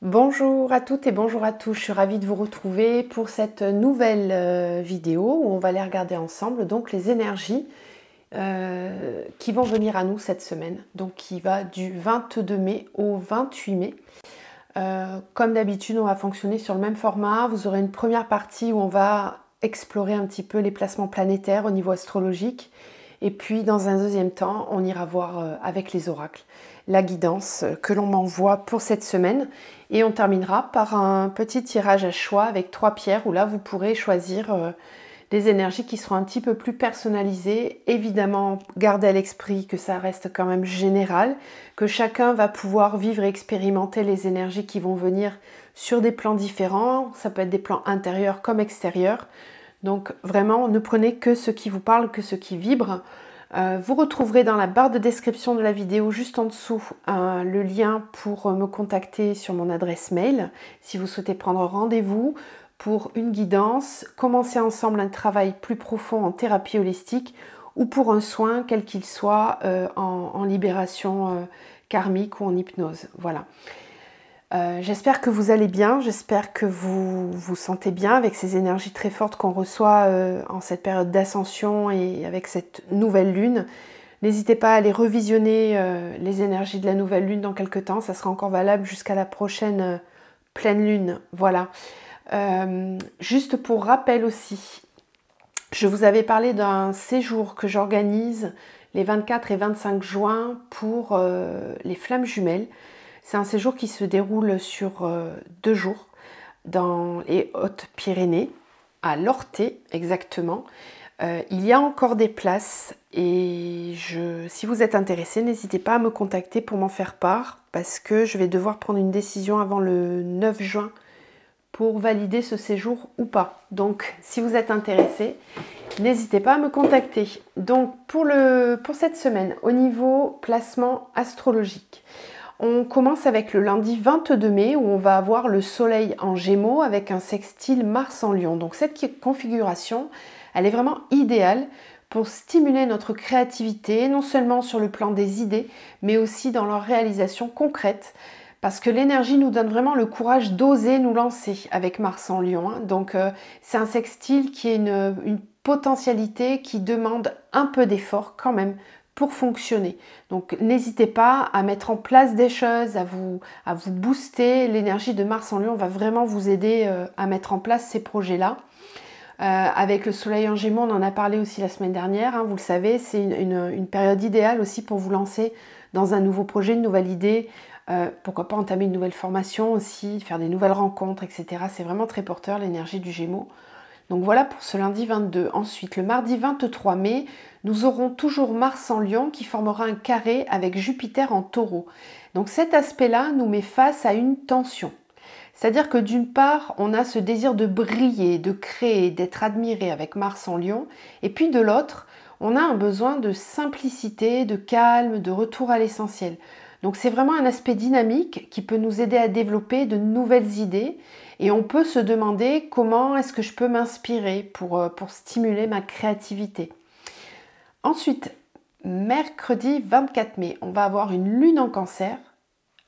Bonjour à toutes et bonjour à tous, je suis ravie de vous retrouver pour cette nouvelle vidéo où on va aller regarder ensemble donc les énergies qui vont venir à nous cette semaine, donc qui va du 22 mai au 28 mai. Comme d'habitude, on va fonctionner sur le même format. Vous aurez une première partie où on va explorer un petit peu les placements planétaires au niveau astrologique. Et puis, dans un deuxième temps, on ira voir avec les oracles la guidance que l'on m'envoie pour cette semaine. Et on terminera par un petit tirage à choix avec 3 pierres où là, vous pourrez choisir des énergies qui seront un petit peu plus personnalisées. Évidemment, gardez à l'esprit que ça reste quand même général, que chacun va pouvoir vivre et expérimenter les énergies qui vont venir sur des plans différents. Ça peut être des plans intérieurs comme extérieurs. Donc vraiment, ne prenez que ce qui vous parle, que ce qui vibre. Vous retrouverez dans la barre de description de la vidéo, juste en dessous, le lien pour me contacter sur mon adresse mail si vous souhaitez prendre rendez-vous pour une guidance, commencer ensemble un travail plus profond en thérapie holistique ou pour un soin, quel qu'il soit, en libération karmique ou en hypnose. Voilà. J'espère que vous allez bien, j'espère que vous vous sentez bien avec ces énergies très fortes qu'on reçoit en cette période d'ascension et avec cette nouvelle lune. N'hésitez pas à aller revisionner les énergies de la nouvelle lune dans quelques temps, ça sera encore valable jusqu'à la prochaine pleine lune. Voilà. Juste pour rappel aussi, je vous avais parlé d'un séjour que j'organise les 24 et 25 juin pour les flammes jumelles. C'est un séjour qui se déroule sur 2 jours dans les Hautes-Pyrénées, à Lorté exactement. Il y a encore des places et si vous êtes intéressé, n'hésitez pas à me contacter pour m'en faire part parce que je vais devoir prendre une décision avant le 9 juin pour valider ce séjour ou pas. Donc si vous êtes intéressé, n'hésitez pas à me contacter. Donc pour cette semaine, au niveau placement astrologique, on commence avec le lundi 22 mai où on va avoir le soleil en Gémeaux avec un sextile Mars en Lion. Donc cette configuration, elle est vraiment idéale pour stimuler notre créativité, non seulement sur le plan des idées, mais aussi dans leur réalisation concrète. Parce que l'énergie nous donne vraiment le courage d'oser nous lancer avec Mars en Lion. Donc c'est un sextile qui est une potentialité qui demande un peu d'effort quand même pour fonctionner. Donc n'hésitez pas à mettre en place des choses, à vous booster. L'énergie de Mars en Lion va vraiment vous aider à mettre en place ces projets-là. Avec le soleil en Gémeaux, on en a parlé aussi la semaine dernière, vous le savez, c'est une période idéale aussi pour vous lancer dans un nouveau projet, une nouvelle idée, pourquoi pas entamer une nouvelle formation aussi, faire des nouvelles rencontres, etc. C'est vraiment très porteur l'énergie du Gémeaux. Donc voilà pour ce lundi 22. Ensuite, le mardi 23 mai, nous aurons toujours Mars en Lion qui formera un carré avec Jupiter en Taureau. Donc cet aspect-là nous met face à une tension. C'est-à-dire que d'une part, on a ce désir de briller, de créer, d'être admiré avec Mars en Lion, et puis de l'autre, on a un besoin de simplicité, de calme, de retour à l'essentiel. Donc c'est vraiment un aspect dynamique qui peut nous aider à développer de nouvelles idées et on peut se demander comment est-ce que je peux m'inspirer pour stimuler ma créativité. Ensuite, mercredi 24 mai, on va avoir une lune en Cancer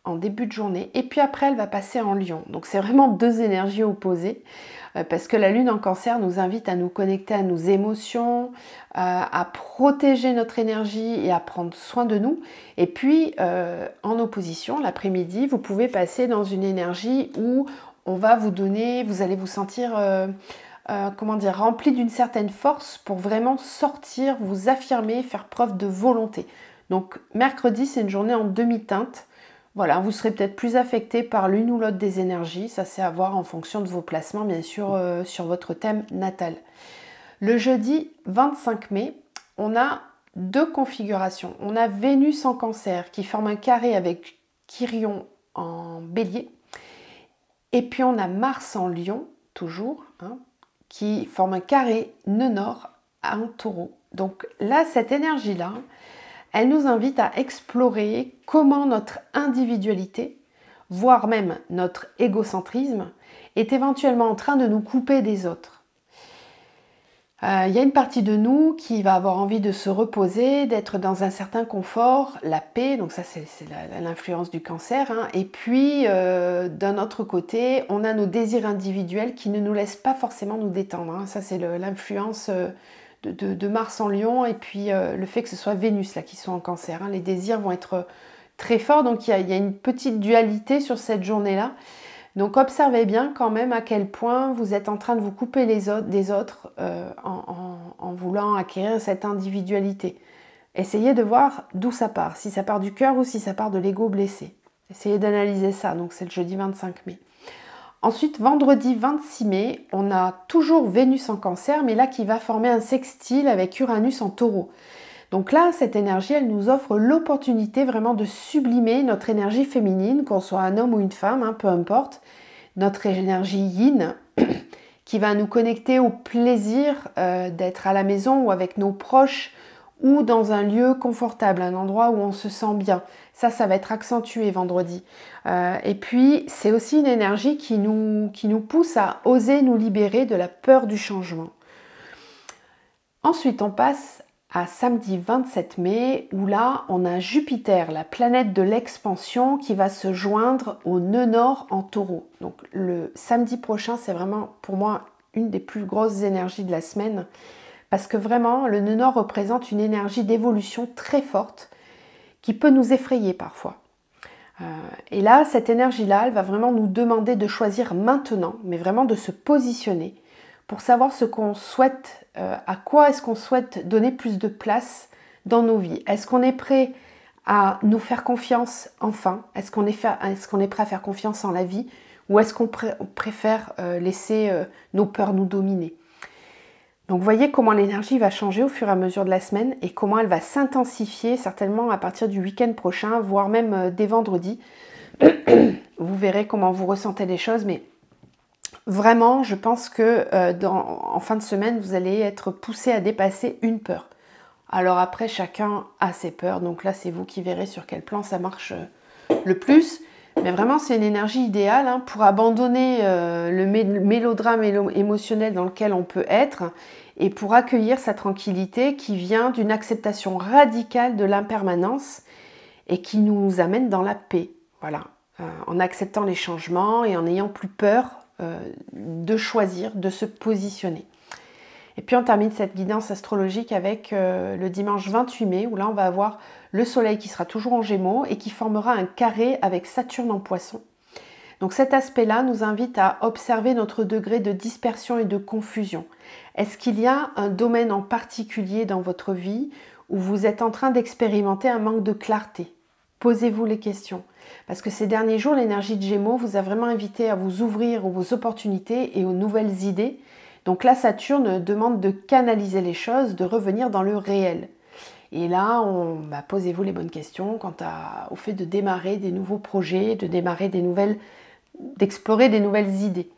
en début de journée et puis après elle va passer en Lion. Donc c'est vraiment deux énergies opposées parce que la lune en Cancer nous invite à nous connecter à nos émotions, à protéger notre énergie et à prendre soin de nous. Et puis en opposition, l'après-midi, vous pouvez passer dans une énergie où on va vous donner, vous allez vous sentir rempli d'une certaine force pour vraiment sortir, vous affirmer, faire preuve de volonté. Donc mercredi, c'est une journée en demi-teinte. Voilà, vous serez peut-être plus affecté par l'une ou l'autre des énergies, ça c'est à voir en fonction de vos placements, bien sûr, sur votre thème natal. Le jeudi 25 mai, on a deux configurations. On a Vénus en Cancer qui forme un carré avec Quirion en Bélier, et puis on a Mars en Lion, toujours, qui forme un carré nœud nord en Taureau. Donc là, cette énergie-là, elle nous invite à explorer comment notre individualité, voire même notre égocentrisme, est éventuellement en train de nous couper des autres. Il y a une partie de nous qui va avoir envie de se reposer, d'être dans un certain confort, la paix, donc ça c'est l'influence du cancer. Hein. Et puis d'un autre côté, on a nos désirs individuels qui ne nous laissent pas forcément nous détendre. Hein. Ça c'est l'influence de Mars en Lion et puis le fait que ce soit Vénus là qui sont en cancer. Hein. Les désirs vont être très forts, donc il y a une petite dualité sur cette journée-là. Donc observez bien quand même à quel point vous êtes en train de vous couper des autres en voulant acquérir cette individualité. Essayez de voir d'où ça part, si ça part du cœur ou si ça part de l'ego blessé. Essayez d'analyser ça, donc c'est le jeudi 25 mai. Ensuite, vendredi 26 mai, on a toujours Vénus en cancer, mais là qui va former un sextile avec Uranus en taureau. Donc là, cette énergie, elle nous offre l'opportunité vraiment de sublimer notre énergie féminine, qu'on soit un homme ou une femme, hein, peu importe, notre énergie yin, qui va nous connecter au plaisir d'être à la maison ou avec nos proches ou dans un lieu confortable, un endroit où on se sent bien. Ça va être accentué vendredi. Et puis, c'est aussi une énergie qui nous pousse à oser nous libérer de la peur du changement. Ensuite, on passe à samedi 27 mai, où là, on a Jupiter, la planète de l'expansion, qui va se joindre au nœud nord en taureau. Donc le samedi prochain, c'est vraiment pour moi une des plus grosses énergies de la semaine, parce que vraiment, le nœud nord représente une énergie d'évolution très forte, qui peut nous effrayer parfois. Et là, cette énergie-là, elle va vraiment nous demander de choisir maintenant, mais vraiment de se positionner, pour savoir ce qu'on souhaite, à quoi est-ce qu'on souhaite donner plus de place dans nos vies. Est-ce qu'on est prêt à nous faire confiance enfin? Est-ce qu'on est prêt à faire confiance en la vie? Ou est-ce qu'on préfère laisser nos peurs nous dominer? Donc vous voyez comment l'énergie va changer au fur et à mesure de la semaine et comment elle va s'intensifier certainement à partir du week-end prochain, voire même dès vendredi. Vous verrez comment vous ressentez les choses, mais vraiment, je pense que en fin de semaine, vous allez être poussé à dépasser une peur. Alors après, chacun a ses peurs, donc là, c'est vous qui verrez sur quel plan ça marche le plus. Mais vraiment, c'est une énergie idéale hein, pour abandonner le mélodrame émotionnel dans lequel on peut être et pour accueillir sa tranquillité qui vient d'une acceptation radicale de l'impermanence et qui nous amène dans la paix. Voilà, en acceptant les changements et en n'ayant plus peur de choisir, de se positionner. Et puis on termine cette guidance astrologique avec le dimanche 28 mai où là on va avoir le soleil qui sera toujours en Gémeaux et qui formera un carré avec Saturne en Poisson. Donc cet aspect-là nous invite à observer notre degré de dispersion et de confusion. Est-ce qu'il y a un domaine en particulier dans votre vie où vous êtes en train d'expérimenter un manque de clarté? Posez-vous les questions. Parce que ces derniers jours, l'énergie de Gémeaux vous a vraiment invité à vous ouvrir aux opportunités et aux nouvelles idées. Donc là, Saturne demande de canaliser les choses, de revenir dans le réel. Et là, posez-vous les bonnes questions quant au fait de démarrer des nouveaux projets, d'explorer des nouvelles idées.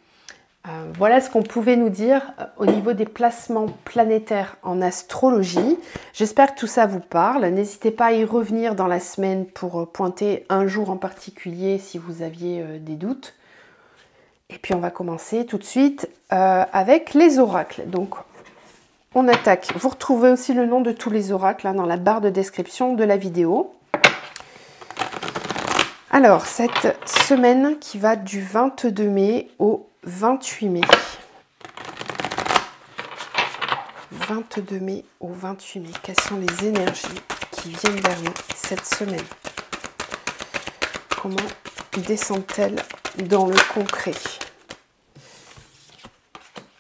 Voilà ce qu'on pouvait nous dire au niveau des placements planétaires en astrologie. J'espère que tout ça vous parle. N'hésitez pas à y revenir dans la semaine pour pointer un jour en particulier si vous aviez des doutes. Et puis on va commencer tout de suite avec les oracles. Donc on attaque. Vous retrouvez aussi le nom de tous les oracles hein, dans la barre de description de la vidéo. Alors, cette semaine qui va du 22 mai au 28 mai. 22 mai au 28 mai. Quelles sont les énergies qui viennent vers nous cette semaine? Comment descendent-elles dans le concret?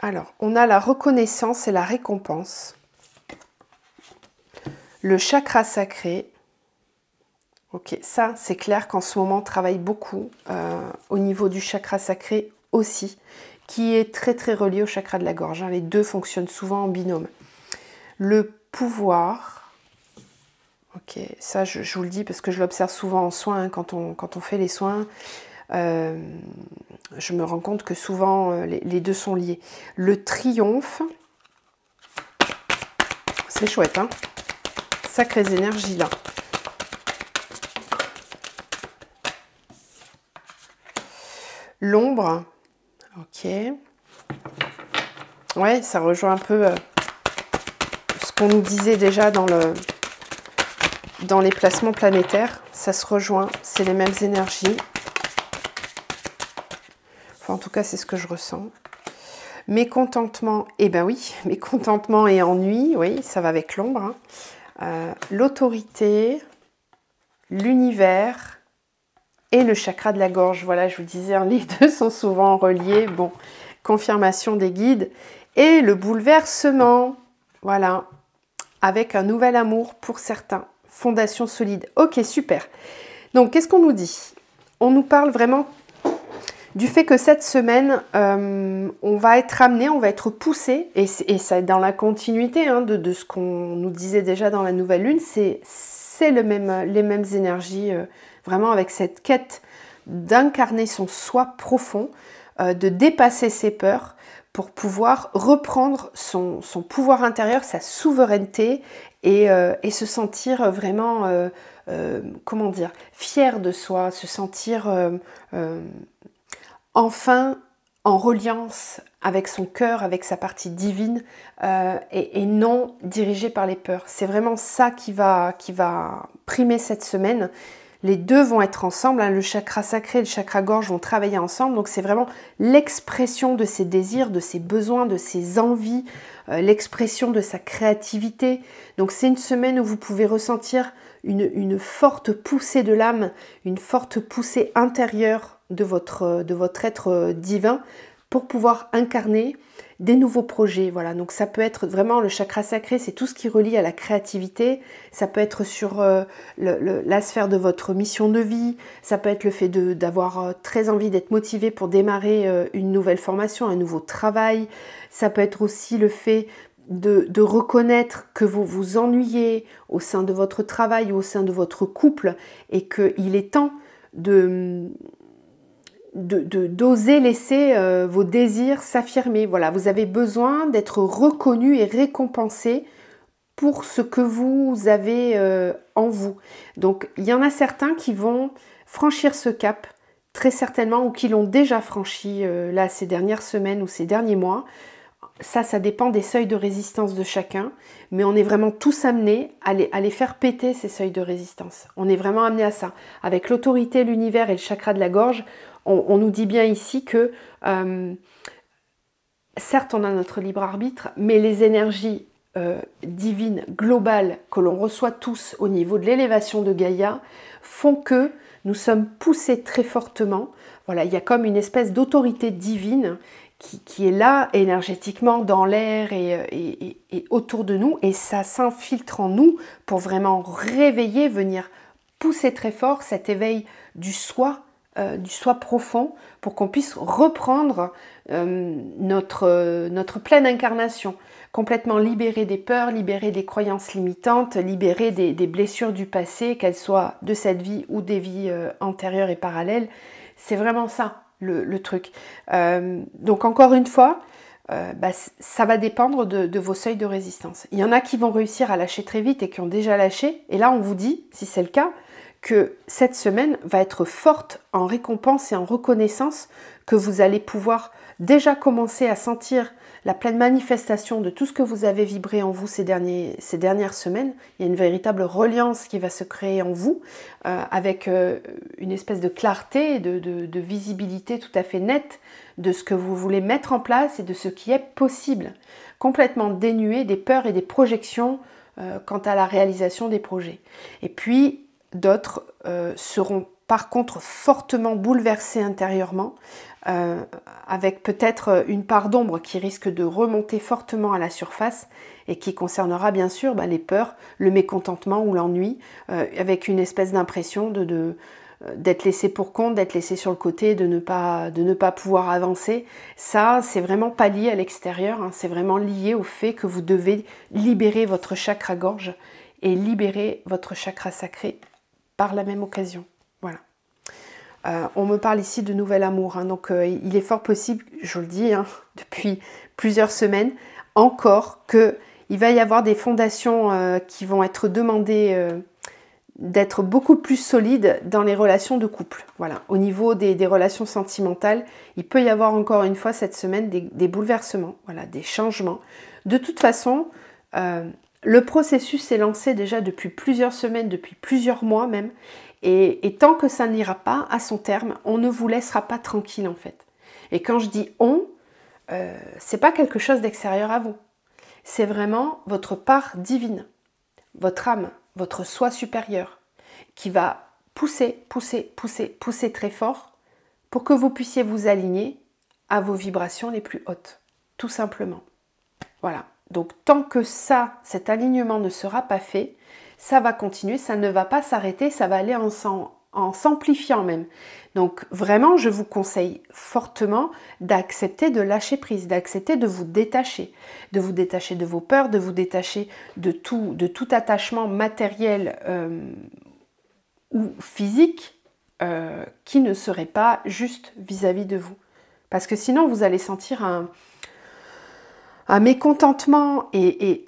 Alors, on a la reconnaissance et la récompense. Le chakra sacré. Ok, ça c'est clair qu'en ce moment on travaille beaucoup au niveau du chakra sacré aussi, qui est très très relié au chakra de la gorge. Hein. Les deux fonctionnent souvent en binôme. Le pouvoir, ok, ça je vous le dis parce que je l'observe souvent en soins, hein, quand on fait les soins, je me rends compte que souvent les deux sont liés. Le triomphe, c'est chouette, hein, sacrées énergies là. L'ombre, ok. Ouais, ça rejoint un peu qu'on nous disait déjà dans les placements planétaires. Ça se rejoint, c'est les mêmes énergies. Enfin, en tout cas, c'est ce que je ressens. Mécontentement, eh bien oui, mécontentement et ennui, oui, ça va avec l'ombre. Hein. L'autorité, l'univers et le chakra de la gorge. Voilà, je vous disais, hein, les deux sont souvent reliés. Bon, confirmation des guides. Et le bouleversement, voilà, avec un nouvel amour pour certains. Fondation solide. Ok, super. Donc, qu'est-ce qu'on nous dit? On nous parle vraiment du fait que cette semaine, on va être amené, on va être poussé, et ça dans la continuité hein, de ce qu'on nous disait déjà dans la nouvelle lune, c'est les mêmes énergies, vraiment avec cette quête d'incarner son soi profond, de dépasser ses peurs pour pouvoir reprendre son pouvoir intérieur, sa souveraineté et se sentir vraiment, comment dire, fier de soi, se sentir enfin en reliance avec son cœur, avec sa partie divine et non dirigé par les peurs. C'est vraiment ça qui va primer cette semaine. Les deux vont être ensemble, hein, le chakra sacré et le chakra gorge vont travailler ensemble, donc c'est vraiment l'expression de ses désirs, de ses besoins, de ses envies, l'expression de sa créativité. Donc c'est une semaine où vous pouvez ressentir une forte poussée de l'âme, une forte poussée intérieure de votre être divin pour pouvoir incarner des nouveaux projets. Voilà, donc ça peut être vraiment le chakra sacré, c'est tout ce qui relie à la créativité. Ça peut être sur la sphère de votre mission de vie. Ça peut être le fait d'avoir très envie d'être motivé pour démarrer une nouvelle formation, un nouveau travail. Ça peut être aussi le fait de reconnaître que vous vous ennuyez au sein de votre travail ou au sein de votre couple et qu'il est temps d'oser laisser vos désirs s'affirmer. Voilà, vous avez besoin d'être reconnu et récompensé pour ce que vous avez en vous. Donc, il y en a certains qui vont franchir ce cap, très certainement, ou qui l'ont déjà franchi là ces dernières semaines ou ces derniers mois. Ça dépend des seuils de résistance de chacun, mais on est vraiment tous amenés à les faire péter ces seuils de résistance. On est vraiment amenés à ça. Avec l'autorité, l'univers et le chakra de la gorge, on nous dit bien ici que, certes, on a notre libre arbitre, mais les énergies divines, globales, que l'on reçoit tous au niveau de l'élévation de Gaïa, font que nous sommes poussés très fortement. Voilà, il y a comme une espèce d'autorité divine qui est là énergétiquement dans l'air et autour de nous, et ça s'infiltre en nous pour vraiment réveiller, venir pousser très fort cet éveil du soi profond, pour qu'on puisse reprendre notre pleine incarnation, complètement libérée des peurs, libérée des croyances limitantes, libérée des blessures du passé, qu'elles soient de cette vie ou des vies antérieures et parallèles. C'est vraiment ça. Le truc. Donc encore une fois, ça va dépendre de vos seuils de résistance. Il y en a qui vont réussir à lâcher très vite et qui ont déjà lâché. Et là, on vous dit, si c'est le cas, que cette semaine va être forte en récompense et en reconnaissance, que vous allez pouvoir déjà commencer à sentir la pleine manifestation de tout ce que vous avez vibré en vous ces dernières semaines. Il y a une véritable reliance qui va se créer en vous, avec une espèce de clarté, de visibilité tout à fait nette de ce que vous voulez mettre en place et de ce qui est possible, complètement dénué des peurs et des projections quant à la réalisation des projets. Et puis, d'autres seront par contre fortement bouleversés intérieurement, avec peut-être une part d'ombre qui risque de remonter fortement à la surface et qui concernera bien sûr les peurs, le mécontentement ou l'ennui, avec une espèce d'impression d'être laissé pour compte, d'être laissé sur le côté, de ne pas pouvoir avancer. Ça, c'est vraiment pas lié à l'extérieur, hein, c'est vraiment lié au fait que vous devez libérer votre chakra gorge et libérer votre chakra sacré par la même occasion. Voilà. On me parle ici de nouvel amour, hein, donc il est fort possible, je le dis depuis plusieurs semaines, encore qu'il va y avoir des fondations qui vont être demandées d'être beaucoup plus solides dans les relations de couple. Voilà. Au niveau des relations sentimentales, il peut y avoir encore une fois cette semaine des bouleversements, voilà, des changements. De toute façon, Le processus est lancé déjà depuis plusieurs semaines, depuis plusieurs mois même. Et tant que ça n'ira pas à son terme, on ne vous laissera pas tranquille en fait. Et quand je dis on, c'est pas quelque chose d'extérieur à vous. C'est vraiment votre part divine, votre âme, votre soi supérieur, qui va pousser, pousser, pousser, pousser très fort pour que vous puissiez vous aligner à vos vibrations les plus hautes, tout simplement. Voilà. Donc tant que ça, cet alignement ne sera pas fait, ça va continuer, ça ne va pas s'arrêter, ça va aller en s'amplifiant même. Donc vraiment, je vous conseille fortement d'accepter de lâcher prise, d'accepter de vous détacher de vos peurs, de vous détacher de tout attachement matériel ou physique qui ne serait pas juste vis-à-vis de vous. Parce que sinon, vous allez sentir un mécontentement et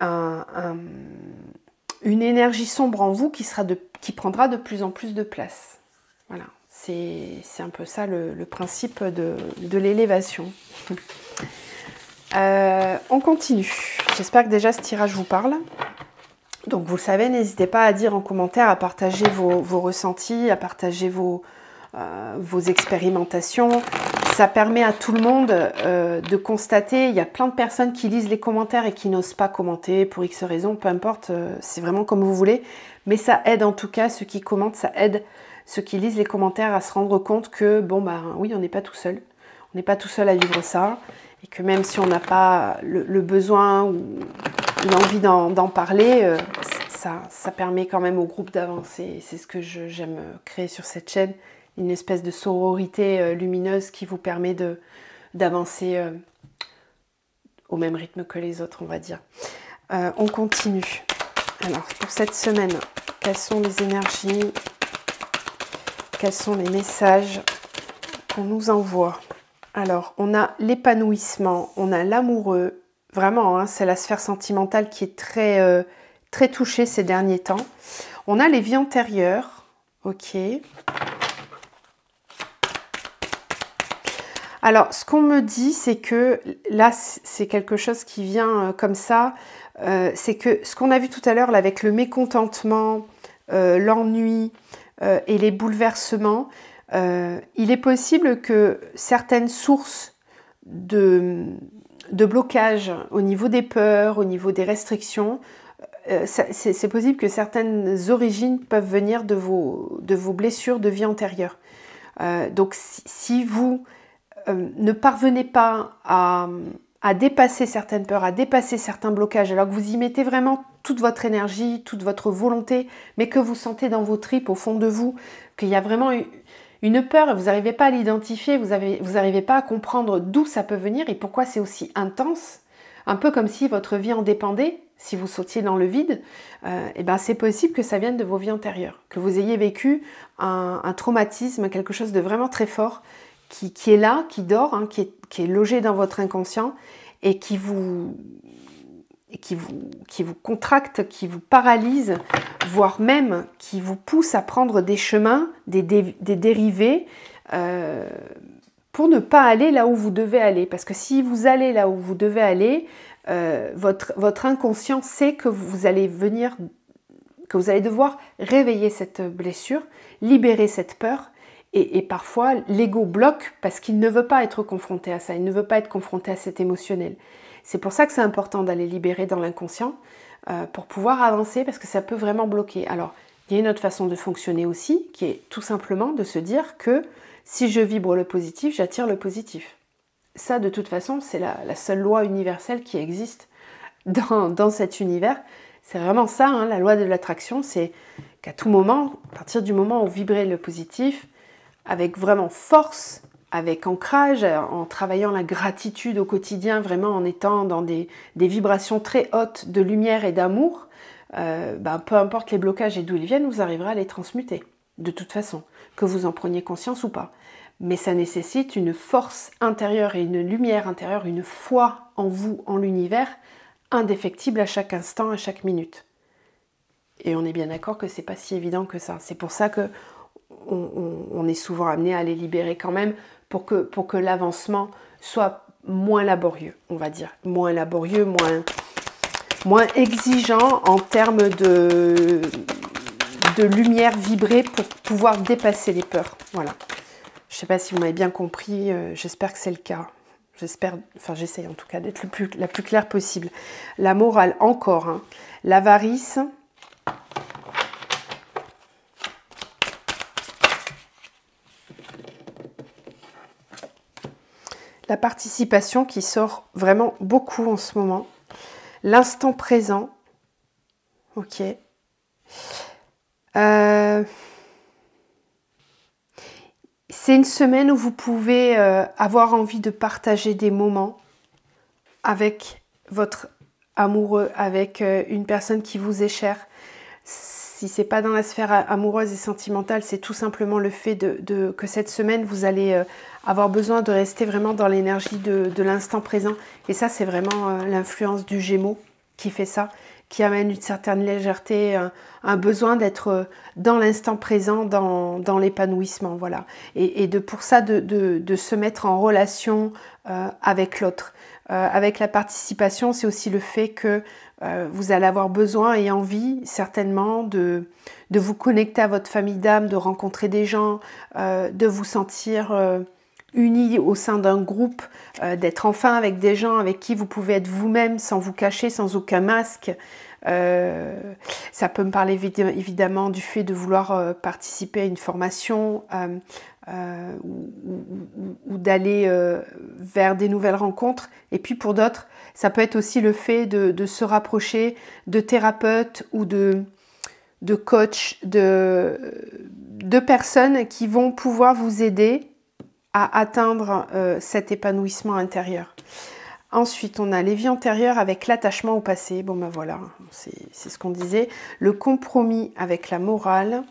une énergie sombre en vous qui prendra de plus en plus de place. Voilà, c'est un peu ça le principe de l'élévation. On continue. J'espère que déjà ce tirage vous parle. Donc vous le savez, n'hésitez pas à dire en commentaire, à partager vos ressentis, à partager vos expérimentations. Ça permet à tout le monde de constater. Il y a plein de personnes qui lisent les commentaires et qui n'osent pas commenter pour X raisons, peu importe, c'est vraiment comme vous voulez. Mais ça aide en tout cas ceux qui commentent, ça aide ceux qui lisent les commentaires à se rendre compte que, bon bah oui, on n'est pas tout seul. On n'est pas tout seul à vivre ça. Et que même si on n'a pas le besoin ou l'envie d'en parler, ça permet quand même au groupe d'avancer. C'est ce que j'aime créer sur cette chaîne. Une espèce de sororité lumineuse qui vous permet d'avancer au même rythme que les autres, on va dire. On continue. Alors, pour cette semaine, quelles sont les énergies? Quels sont les messages qu'on nous envoie? Alors, on a l'épanouissement, on a l'amoureux. Vraiment, hein, c'est la sphère sentimentale qui est très, très touchée ces derniers temps. On a les vies antérieures. Ok. Alors, ce qu'on me dit, c'est que, là, c'est quelque chose qui vient comme ça, c'est que ce qu'on a vu tout à l'heure, avec le mécontentement, l'ennui et les bouleversements, il est possible que certaines sources de blocage au niveau des peurs, au niveau des restrictions, c'est possible que certaines origines peuvent venir de vos blessures de vie antérieure. Donc, si vous ne parvenez pas à dépasser certaines peurs, à dépasser certains blocages, alors que vous y mettez vraiment toute votre énergie, toute votre volonté, mais que vous sentez dans vos tripes, au fond de vous, qu'il y a vraiment une peur, vous n'arrivez pas à l'identifier, vous n'arrivez pas à comprendre d'où ça peut venir et pourquoi c'est aussi intense, un peu comme si votre vie en dépendait, si vous sautiez dans le vide, et ben c'est possible que ça vienne de vos vies antérieures, que vous ayez vécu un traumatisme, quelque chose de vraiment très fort, qui est là, qui dort, hein, qui est logé dans votre inconscient et qui vous contracte, qui vous paralyse, voire même qui vous pousse à prendre des chemins, des dérivés, pour ne pas aller là où vous devez aller. Parce que si vous allez là où vous devez aller, votre inconscient sait que vous allez devoir réveiller cette blessure, libérer cette peur. Et parfois, l'ego bloque parce qu'il ne veut pas être confronté à ça, il ne veut pas être confronté à cet émotionnel. C'est pour ça que c'est important d'aller libérer dans l'inconscient pour pouvoir avancer, parce que ça peut vraiment bloquer. Alors, il y a une autre façon de fonctionner aussi, qui est tout simplement de se dire que si je vibre le positif, j'attire le positif. Ça, de toute façon, c'est la seule loi universelle qui existe dans cet univers. C'est vraiment ça, hein, la loi de l'attraction, c'est qu'à tout moment, à partir du moment où vous vibrez le positif, avec vraiment force, avec ancrage, en travaillant la gratitude au quotidien, vraiment en étant dans des vibrations très hautes de lumière et d'amour, peu importe les blocages et d'où ils viennent, vous arriverez à les transmuter, de toute façon, que vous en preniez conscience ou pas. Mais ça nécessite une force intérieure et une lumière intérieure, une foi en vous, en l'univers, indéfectible à chaque instant, à chaque minute. Et on est bien d'accord que c'est pas si évident que ça. C'est pour ça que on est souvent amené à les libérer quand même pour que l'avancement soit moins laborieux, on va dire. Moins laborieux, moins exigeant en termes de lumière vibrée pour pouvoir dépasser les peurs. Voilà. Je ne sais pas si vous m'avez bien compris, j'espère que c'est le cas. J'espère, enfin j'essaye en tout cas d'être la plus claire possible. La morale encore, hein. L'avarice. La participation qui sort vraiment beaucoup en ce moment. L'instant présent. Ok. C'est une semaine où vous pouvez avoir envie de partager des moments avec votre amoureux, avec une personne qui vous est chère. Si c'est pas dans la sphère amoureuse et sentimentale, c'est tout simplement le fait que cette semaine, vous allez avoir besoin de rester vraiment dans l'énergie de l'instant présent. Et ça, c'est vraiment l'influence du Gémeaux qui fait ça, qui amène une certaine légèreté, un besoin d'être dans l'instant présent, dans l'épanouissement, voilà. Et pour ça, de se mettre en relation avec l'autre. Avec la participation, c'est aussi le fait que vous allez avoir besoin et envie, certainement, de vous connecter à votre famille d'âme, de rencontrer des gens, de vous sentir unis au sein d'un groupe, d'être enfin avec des gens avec qui vous pouvez être vous-même, sans vous cacher, sans aucun masque. Ça peut me parler évidemment du fait de vouloir participer à une formation ou d'aller vers des nouvelles rencontres. Et puis pour d'autres, ça peut être aussi le fait de se rapprocher de thérapeutes ou de coachs, de personnes qui vont pouvoir vous aider à atteindre cet épanouissement intérieur. Ensuite, on a les vies antérieures avec l'attachement au passé. Bon ben voilà, c'est ce qu'on disait. Le compromis avec la morale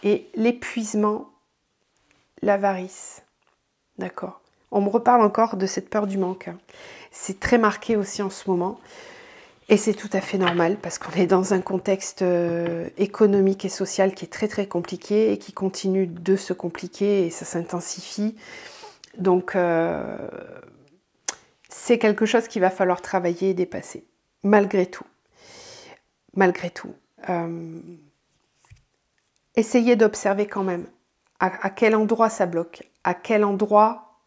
et l'épuisement, l'avarice. D'accord. On me reparle encore de cette peur du manque. C'est très marqué aussi en ce moment. Et c'est tout à fait normal parce qu'on est dans un contexte économique et social qui est très très compliqué et qui continue de se compliquer et ça s'intensifie. Donc, c'est quelque chose qu'il va falloir travailler et dépasser, malgré tout. Malgré tout. Essayez d'observer quand même à quel endroit ça bloque, à quel endroit,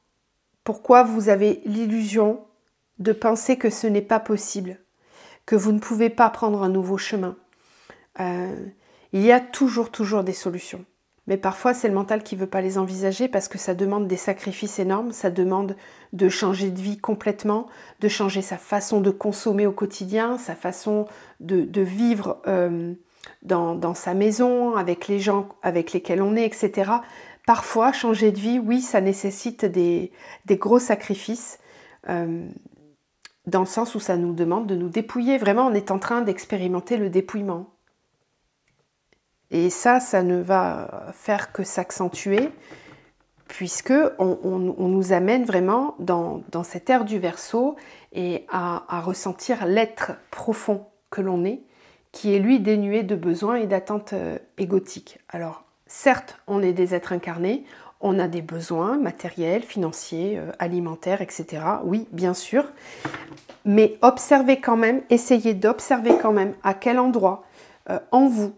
pourquoi vous avez l'illusion de penser que ce n'est pas possible, que vous ne pouvez pas prendre un nouveau chemin. Il y a toujours des solutions. Mais parfois, c'est le mental qui ne veut pas les envisager parce que ça demande des sacrifices énormes, ça demande de changer de vie complètement, de changer sa façon de consommer au quotidien, sa façon de vivre dans sa maison, avec les gens avec lesquels on est, etc. Parfois, changer de vie, oui, ça nécessite des gros sacrifices, dans le sens où ça nous demande de nous dépouiller. Vraiment, on est en train d'expérimenter le dépouillement. Et ça ne va faire que s'accentuer, puisque on nous amène vraiment dans cette ère du Verseau et à ressentir l'être profond que l'on est, qui est lui dénué de besoins et d'attentes égotiques. Alors, certes, on est des êtres incarnés, on a des besoins matériels, financiers, alimentaires, etc. Oui, bien sûr, mais observez quand même, essayez d'observer quand même à quel endroit en vous,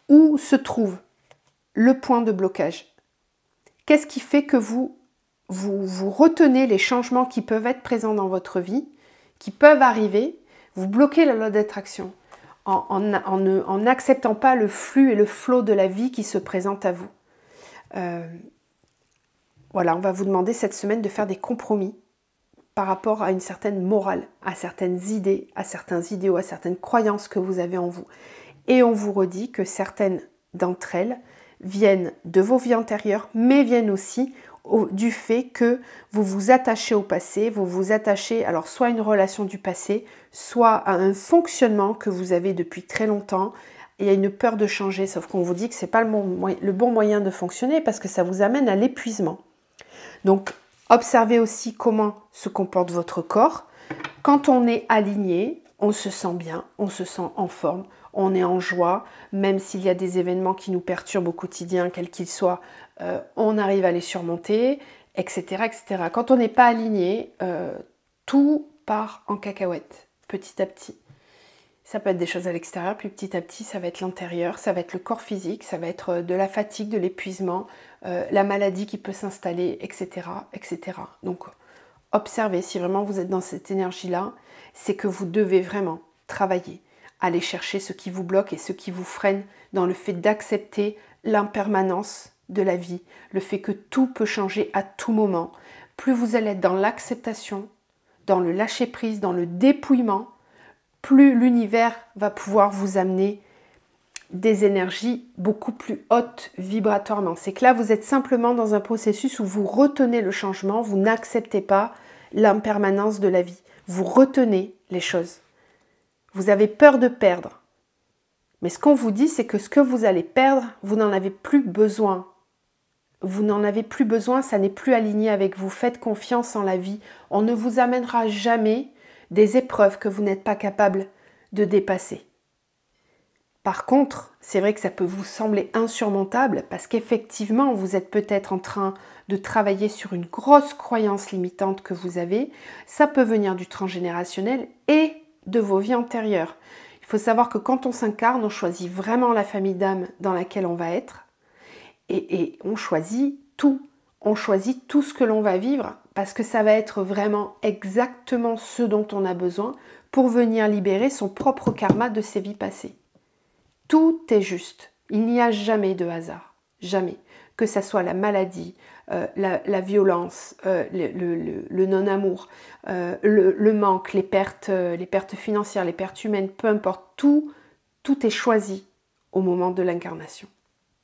où se trouve le point de blocage. Qu'est-ce qui fait que vous retenez les changements qui peuvent être présents dans votre vie, qui peuvent arriver, vous bloquez la loi d'attraction en n'acceptant pas le flux et le flot de la vie qui se présente à vous. Voilà, on va vous demander cette semaine de faire des compromis par rapport à une certaine morale, à certaines idées, à certains idéaux, à certaines croyances que vous avez en vous. Et on vous redit que certaines d'entre elles viennent de vos vies antérieures, mais viennent aussi du fait que vous vous attachez au passé, vous vous attachez alors soit à une relation du passé, soit à un fonctionnement que vous avez depuis très longtemps. Et il y a une peur de changer, sauf qu'on vous dit que ce n'est pas le bon moyen de fonctionner parce que ça vous amène à l'épuisement. Donc, observez aussi comment se comporte votre corps. Quand on est aligné, on se sent bien, on se sent en forme, on est en joie, même s'il y a des événements qui nous perturbent au quotidien, quels qu'ils soient, on arrive à les surmonter, etc. etc. Quand on n'est pas aligné, tout part en cacahuète, petit à petit. Ça peut être des choses à l'extérieur, puis petit à petit, ça va être l'intérieur, ça va être le corps physique, ça va être de la fatigue, de l'épuisement, la maladie qui peut s'installer, etc., etc. Donc, observez, si vraiment vous êtes dans cette énergie-là, c'est que vous devez vraiment travailler, aller chercher ce qui vous bloque et ce qui vous freine dans le fait d'accepter l'impermanence de la vie, le fait que tout peut changer à tout moment. Plus vous allez être dans l'acceptation, dans le lâcher-prise, dans le dépouillement, plus l'univers va pouvoir vous amener des énergies beaucoup plus hautes vibratoirement. C'est que là, vous êtes simplement dans un processus où vous retenez le changement, vous n'acceptez pas l'impermanence de la vie. Vous retenez les choses. Vous avez peur de perdre. Mais ce qu'on vous dit, c'est que ce que vous allez perdre, vous n'en avez plus besoin. Vous n'en avez plus besoin, ça n'est plus aligné avec vous. Faites confiance en la vie. On ne vous amènera jamais des épreuves que vous n'êtes pas capable de dépasser. Par contre, c'est vrai que ça peut vous sembler insurmontable parce qu'effectivement, vous êtes peut-être en train de travailler sur une grosse croyance limitante que vous avez. Ça peut venir du transgénérationnel et de vos vies antérieures. Il faut savoir que quand on s'incarne, on choisit vraiment la famille d'âme dans laquelle on va être et on choisit tout. On choisit tout ce que l'on va vivre parce que ça va être vraiment exactement ce dont on a besoin pour venir libérer son propre karma de ses vies passées. Tout est juste. Il n'y a jamais de hasard. Jamais. Que ça soit la maladie, la violence, le non-amour, le manque, les pertes financières, les pertes humaines, peu importe, tout est choisi au moment de l'incarnation.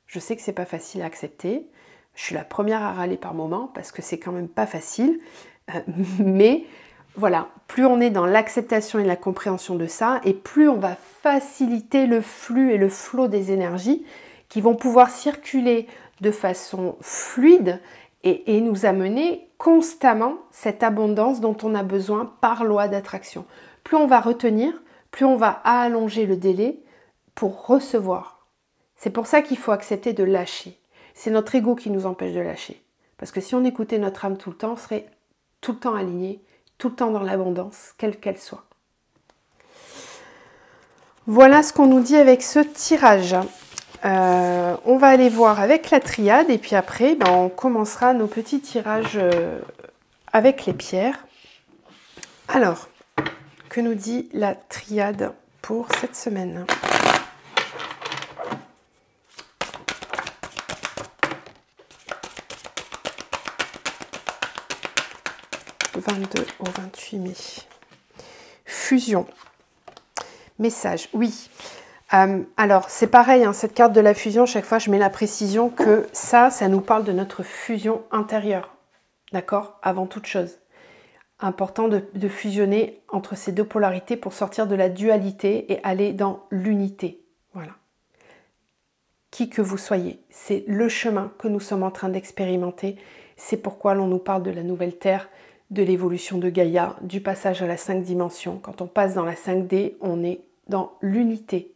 Je sais que c'est pas facile à accepter. Je suis la première à râler par moment parce que c'est quand même pas facile. Mais voilà, plus on est dans l'acceptation et la compréhension de ça, et plus on va faciliter le flux et le flot des énergies qui vont pouvoir circuler de façon fluide et nous amener constamment cette abondance dont on a besoin par loi d'attraction. Plus on va retenir, plus on va allonger le délai pour recevoir. C'est pour ça qu'il faut accepter de lâcher. C'est notre ego qui nous empêche de lâcher. Parce que si on écoutait notre âme tout le temps, on serait tout le temps aligné, tout le temps dans l'abondance, quelle qu'elle soit. Voilà ce qu'on nous dit avec ce tirage. On va aller voir avec la triade et puis après, on commencera nos petits tirages avec les pierres. Alors, que nous dit la triade pour cette semaine ? 22 au 28 mai. Fusion. Message, oui. Alors, c'est pareil, hein, cette carte de la fusion, chaque fois je mets la précision que ça nous parle de notre fusion intérieure. D'accord ? Avant toute chose. Important de fusionner entre ces deux polarités pour sortir de la dualité et aller dans l'unité. Voilà. Qui que vous soyez, c'est le chemin que nous sommes en train d'expérimenter. C'est pourquoi l'on nous parle de la nouvelle Terre, de l'évolution de Gaïa, du passage à la 5 dimensions. Quand on passe dans la 5D, on est dans l'unité.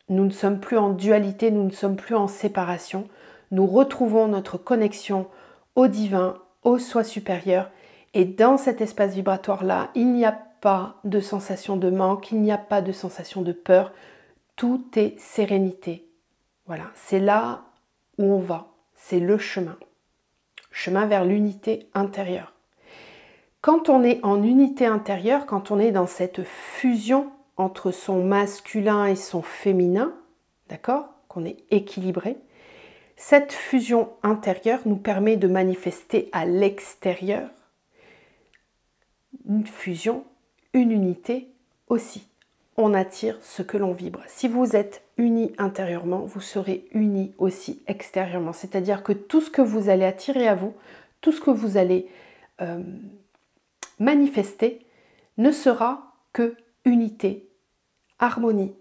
Nous ne sommes plus en dualité, nous ne sommes plus en séparation. Nous retrouvons notre connexion au divin, au soi supérieur. Et dans cet espace vibratoire-là, il n'y a pas de sensation de manque, il n'y a pas de sensation de peur. Tout est sérénité. Voilà, c'est là où on va. C'est le chemin. Chemin vers l'unité intérieure. Quand on est en unité intérieure, quand on est dans cette fusion entre son masculin et son féminin, d'accord, qu'on est équilibré, cette fusion intérieure nous permet de manifester à l'extérieur une fusion, une unité aussi. On attire ce que l'on vibre. Si vous êtes unis intérieurement, vous serez unis aussi extérieurement. C'est-à-dire que tout ce que vous allez attirer à vous, tout ce que vous allez manifester, ne sera que unité, harmonie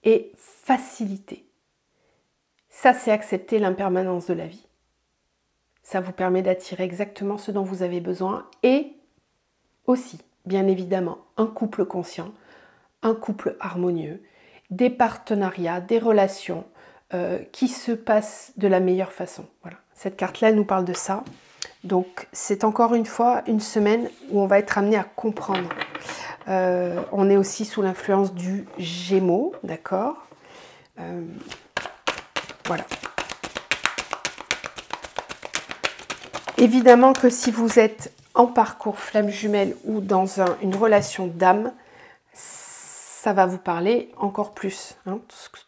et facilité. Ça, c'est accepter l'impermanence de la vie. Ça vous permet d'attirer exactement ce dont vous avez besoin et aussi, bien évidemment, un couple conscient, un couple harmonieux, des partenariats, des relations qui se passent de la meilleure façon. Voilà. Cette carte-là nous parle de ça. Donc, c'est encore une fois une semaine où on va être amené à comprendre On est aussi sous l'influence du Gémeaux, d'accord? Voilà. Évidemment que si vous êtes en parcours flamme jumelle ou dans une relation d'âme, ça va vous parler encore plus, hein,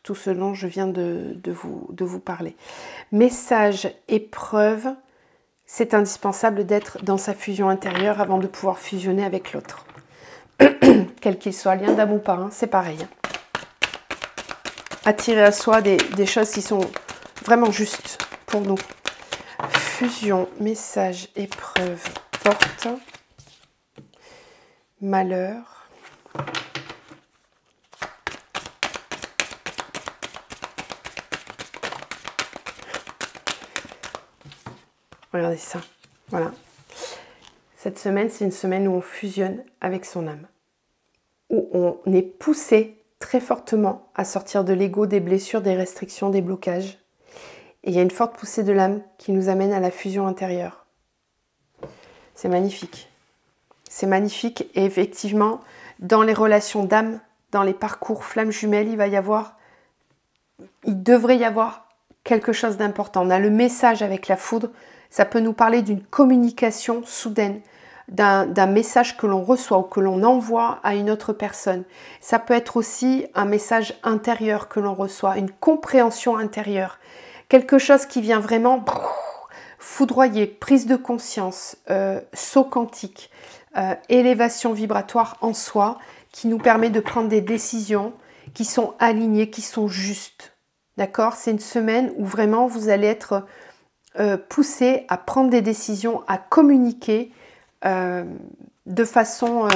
tout ce dont je viens de vous parler. Message, épreuve, c'est indispensable d'être dans sa fusion intérieure avant de pouvoir fusionner avec l'autre. Quel qu'il soit, lien d'âme ou pas, hein, c'est pareil. Attirer à soi des choses qui sont vraiment justes pour nous. Fusion, message, épreuve, porte, malheur. Regardez ça, voilà. Cette semaine, c'est une semaine où on fusionne avec son âme. Où on est poussé très fortement à sortir de l'ego, des blessures, des restrictions, des blocages. Et il y a une forte poussée de l'âme qui nous amène à la fusion intérieure. C'est magnifique. C'est magnifique. Et effectivement, dans les relations d'âme, dans les parcours flammes jumelles, il devrait y avoir quelque chose d'important. On a le message avec la foudre. Ça peut nous parler d'une communication soudaine, d'un message que l'on reçoit ou que l'on envoie à une autre personne. Ça peut être aussi un message intérieur que l'on reçoit, une compréhension intérieure. Quelque chose qui vient vraiment foudroyer, prise de conscience, saut quantique, élévation vibratoire en soi, qui nous permet de prendre des décisions qui sont alignées, qui sont justes. D'accord? C'est une semaine où vraiment vous allez être poussé à prendre des décisions, à communiquer de façon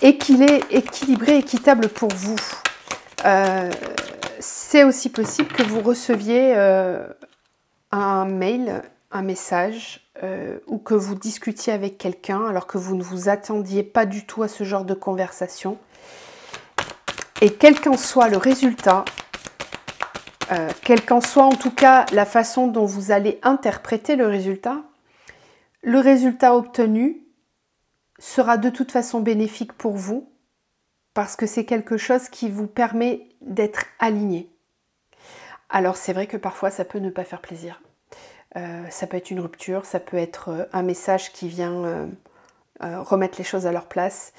équilibrée, équitable pour vous. C'est aussi possible que vous receviez un mail, un message, ou que vous discutiez avec quelqu'un alors que vous ne vous attendiez pas du tout à ce genre de conversation. Et quel qu'en soit le résultat, quelle qu'en soit en tout cas la façon dont vous allez interpréter le résultat obtenu sera de toute façon bénéfique pour vous parce que c'est quelque chose qui vous permet d'être aligné. Alors c'est vrai que parfois ça peut ne pas faire plaisir. Ça peut être une rupture, ça peut être un message qui vient remettre les choses à leur place.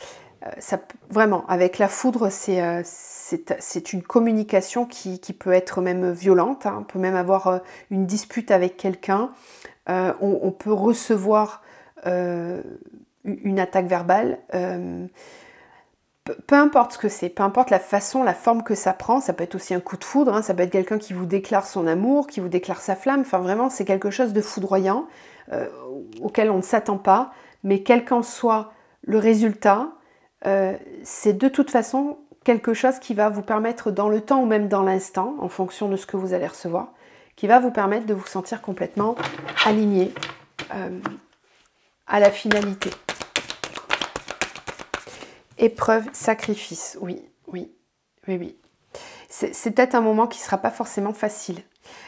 Vraiment, avec la foudre, c'est une communication qui peut être même violente. Hein. On peut même avoir une dispute avec quelqu'un. On peut recevoir une attaque verbale. Peu importe ce que c'est, peu importe la façon, la forme que ça prend, ça peut être aussi un coup de foudre, hein, ça peut être quelqu'un qui vous déclare son amour, qui vous déclare sa flamme, enfin vraiment c'est quelque chose de foudroyant auquel on ne s'attend pas, mais quel qu'en soit le résultat, c'est de toute façon quelque chose qui va vous permettre dans le temps ou même dans l'instant, en fonction de ce que vous allez recevoir, qui va vous permettre de vous sentir complètement aligné à la finalité. Épreuve, sacrifice, oui. C'est peut-être un moment qui ne sera pas forcément facile.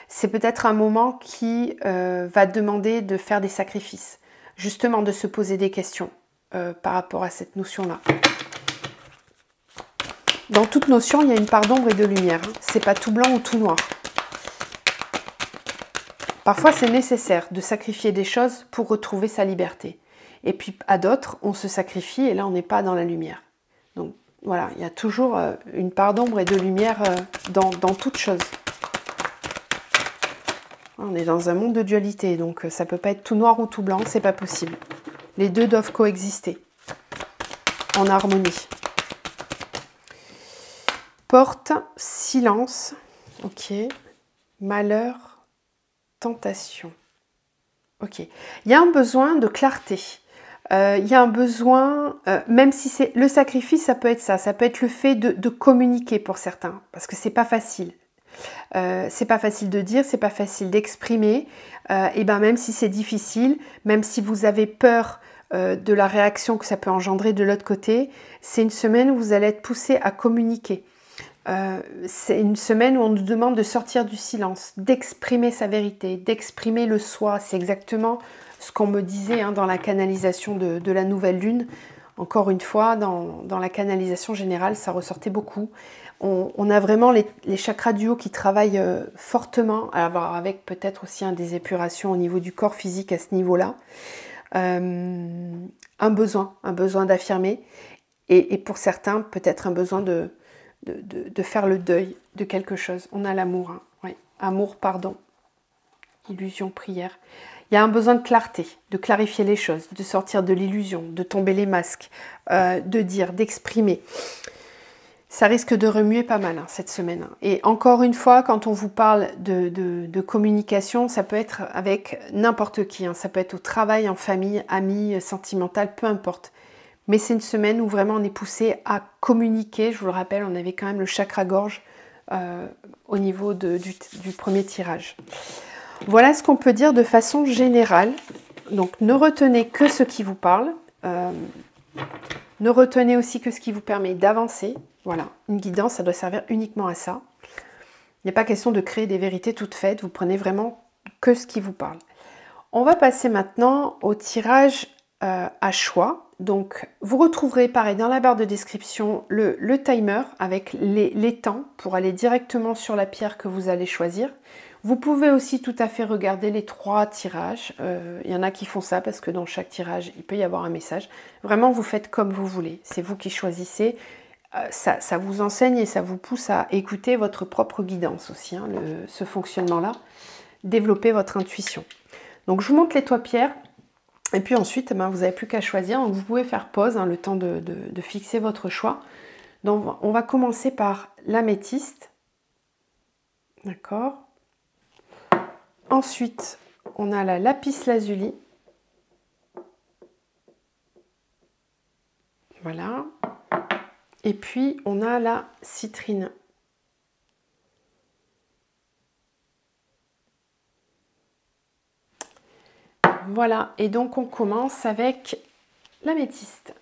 C'est peut-être un moment qui va demander de faire des sacrifices, justement de se poser des questions par rapport à cette notion-là. Dans toute notion, il y a une part d'ombre et de lumière. Hein. C'est pas tout blanc ou tout noir. Parfois, c'est nécessaire de sacrifier des choses pour retrouver sa liberté. Et puis, à d'autres, on se sacrifie et là, on n'est pas dans la lumière. Donc, voilà, il y a toujours une part d'ombre et de lumière dans toute chose. On est dans un monde de dualité, donc ça ne peut pas être tout noir ou tout blanc, c'est pas possible. Les deux doivent coexister en harmonie. Porte, silence, ok. Malheur, tentation. Ok. Il y a un besoin de clarté. Il y a un besoin, même si c'est le sacrifice, ça peut être ça peut être le fait de communiquer pour certains, parce que c'est pas facile. C'est pas facile de dire, c'est pas facile d'exprimer, et ben même si c'est difficile, même si vous avez peur de la réaction que ça peut engendrer de l'autre côté, c'est une semaine où vous allez être poussé à communiquer. C'est une semaine où on nous demande de sortir du silence, d'exprimer sa vérité, d'exprimer le soi. C'est exactement ce qu'on me disait hein, dans la canalisation de la nouvelle lune. Encore une fois, dans la canalisation générale, ça ressortait beaucoup. On a vraiment les chakras du haut qui travaillent fortement, alors avec peut-être aussi des épurations au niveau du corps physique à ce niveau-là. Un besoin d'affirmer. Et pour certains, peut-être un besoin de faire le deuil de quelque chose. On a l'amour, hein. Oui. Amour, pardon, illusion, prière. Il y a un besoin de clarté, de clarifier les choses, de sortir de l'illusion, de tomber les masques, de dire, d'exprimer. Ça risque de remuer pas mal cette semaine. Et encore une fois, quand on vous parle de communication, ça peut être avec n'importe qui. Ça peut être au travail, en famille, amis, sentimental, peu importe. Mais c'est une semaine où vraiment on est poussé à communiquer. Je vous le rappelle, on avait quand même le chakra-gorge au niveau du premier tirage. Voilà ce qu'on peut dire de façon générale. Donc ne retenez que ce qui vous parle. Ne retenez aussi que ce qui vous permet d'avancer. Voilà, une guidance, ça doit servir uniquement à ça. Il n'y a pas question de créer des vérités toutes faites. Vous prenez vraiment que ce qui vous parle. On va passer maintenant au tirage à choix. Donc, vous retrouverez, pareil, dans la barre de description, le timer avec les temps pour aller directement sur la pierre que vous allez choisir. Vous pouvez aussi tout à fait regarder les 3 tirages. Il y en a qui font ça parce que dans chaque tirage, il peut y avoir un message. Vraiment, vous faites comme vous voulez. C'est vous qui choisissez. Ça vous enseigne et ça vous pousse à écouter votre propre guidance aussi, hein, ce fonctionnement-là. Développer votre intuition. Donc, je vous montre les 3 pierres. Et puis ensuite, vous n'avez plus qu'à choisir. Donc, vous pouvez faire pause, hein, le temps de fixer votre choix. Donc, on va commencer par l'améthyste. D'accord. Ensuite, on a la lapis-lazuli. Voilà. Et puis, on a la citrine. Voilà. Et donc, on commence avec l'améthyste.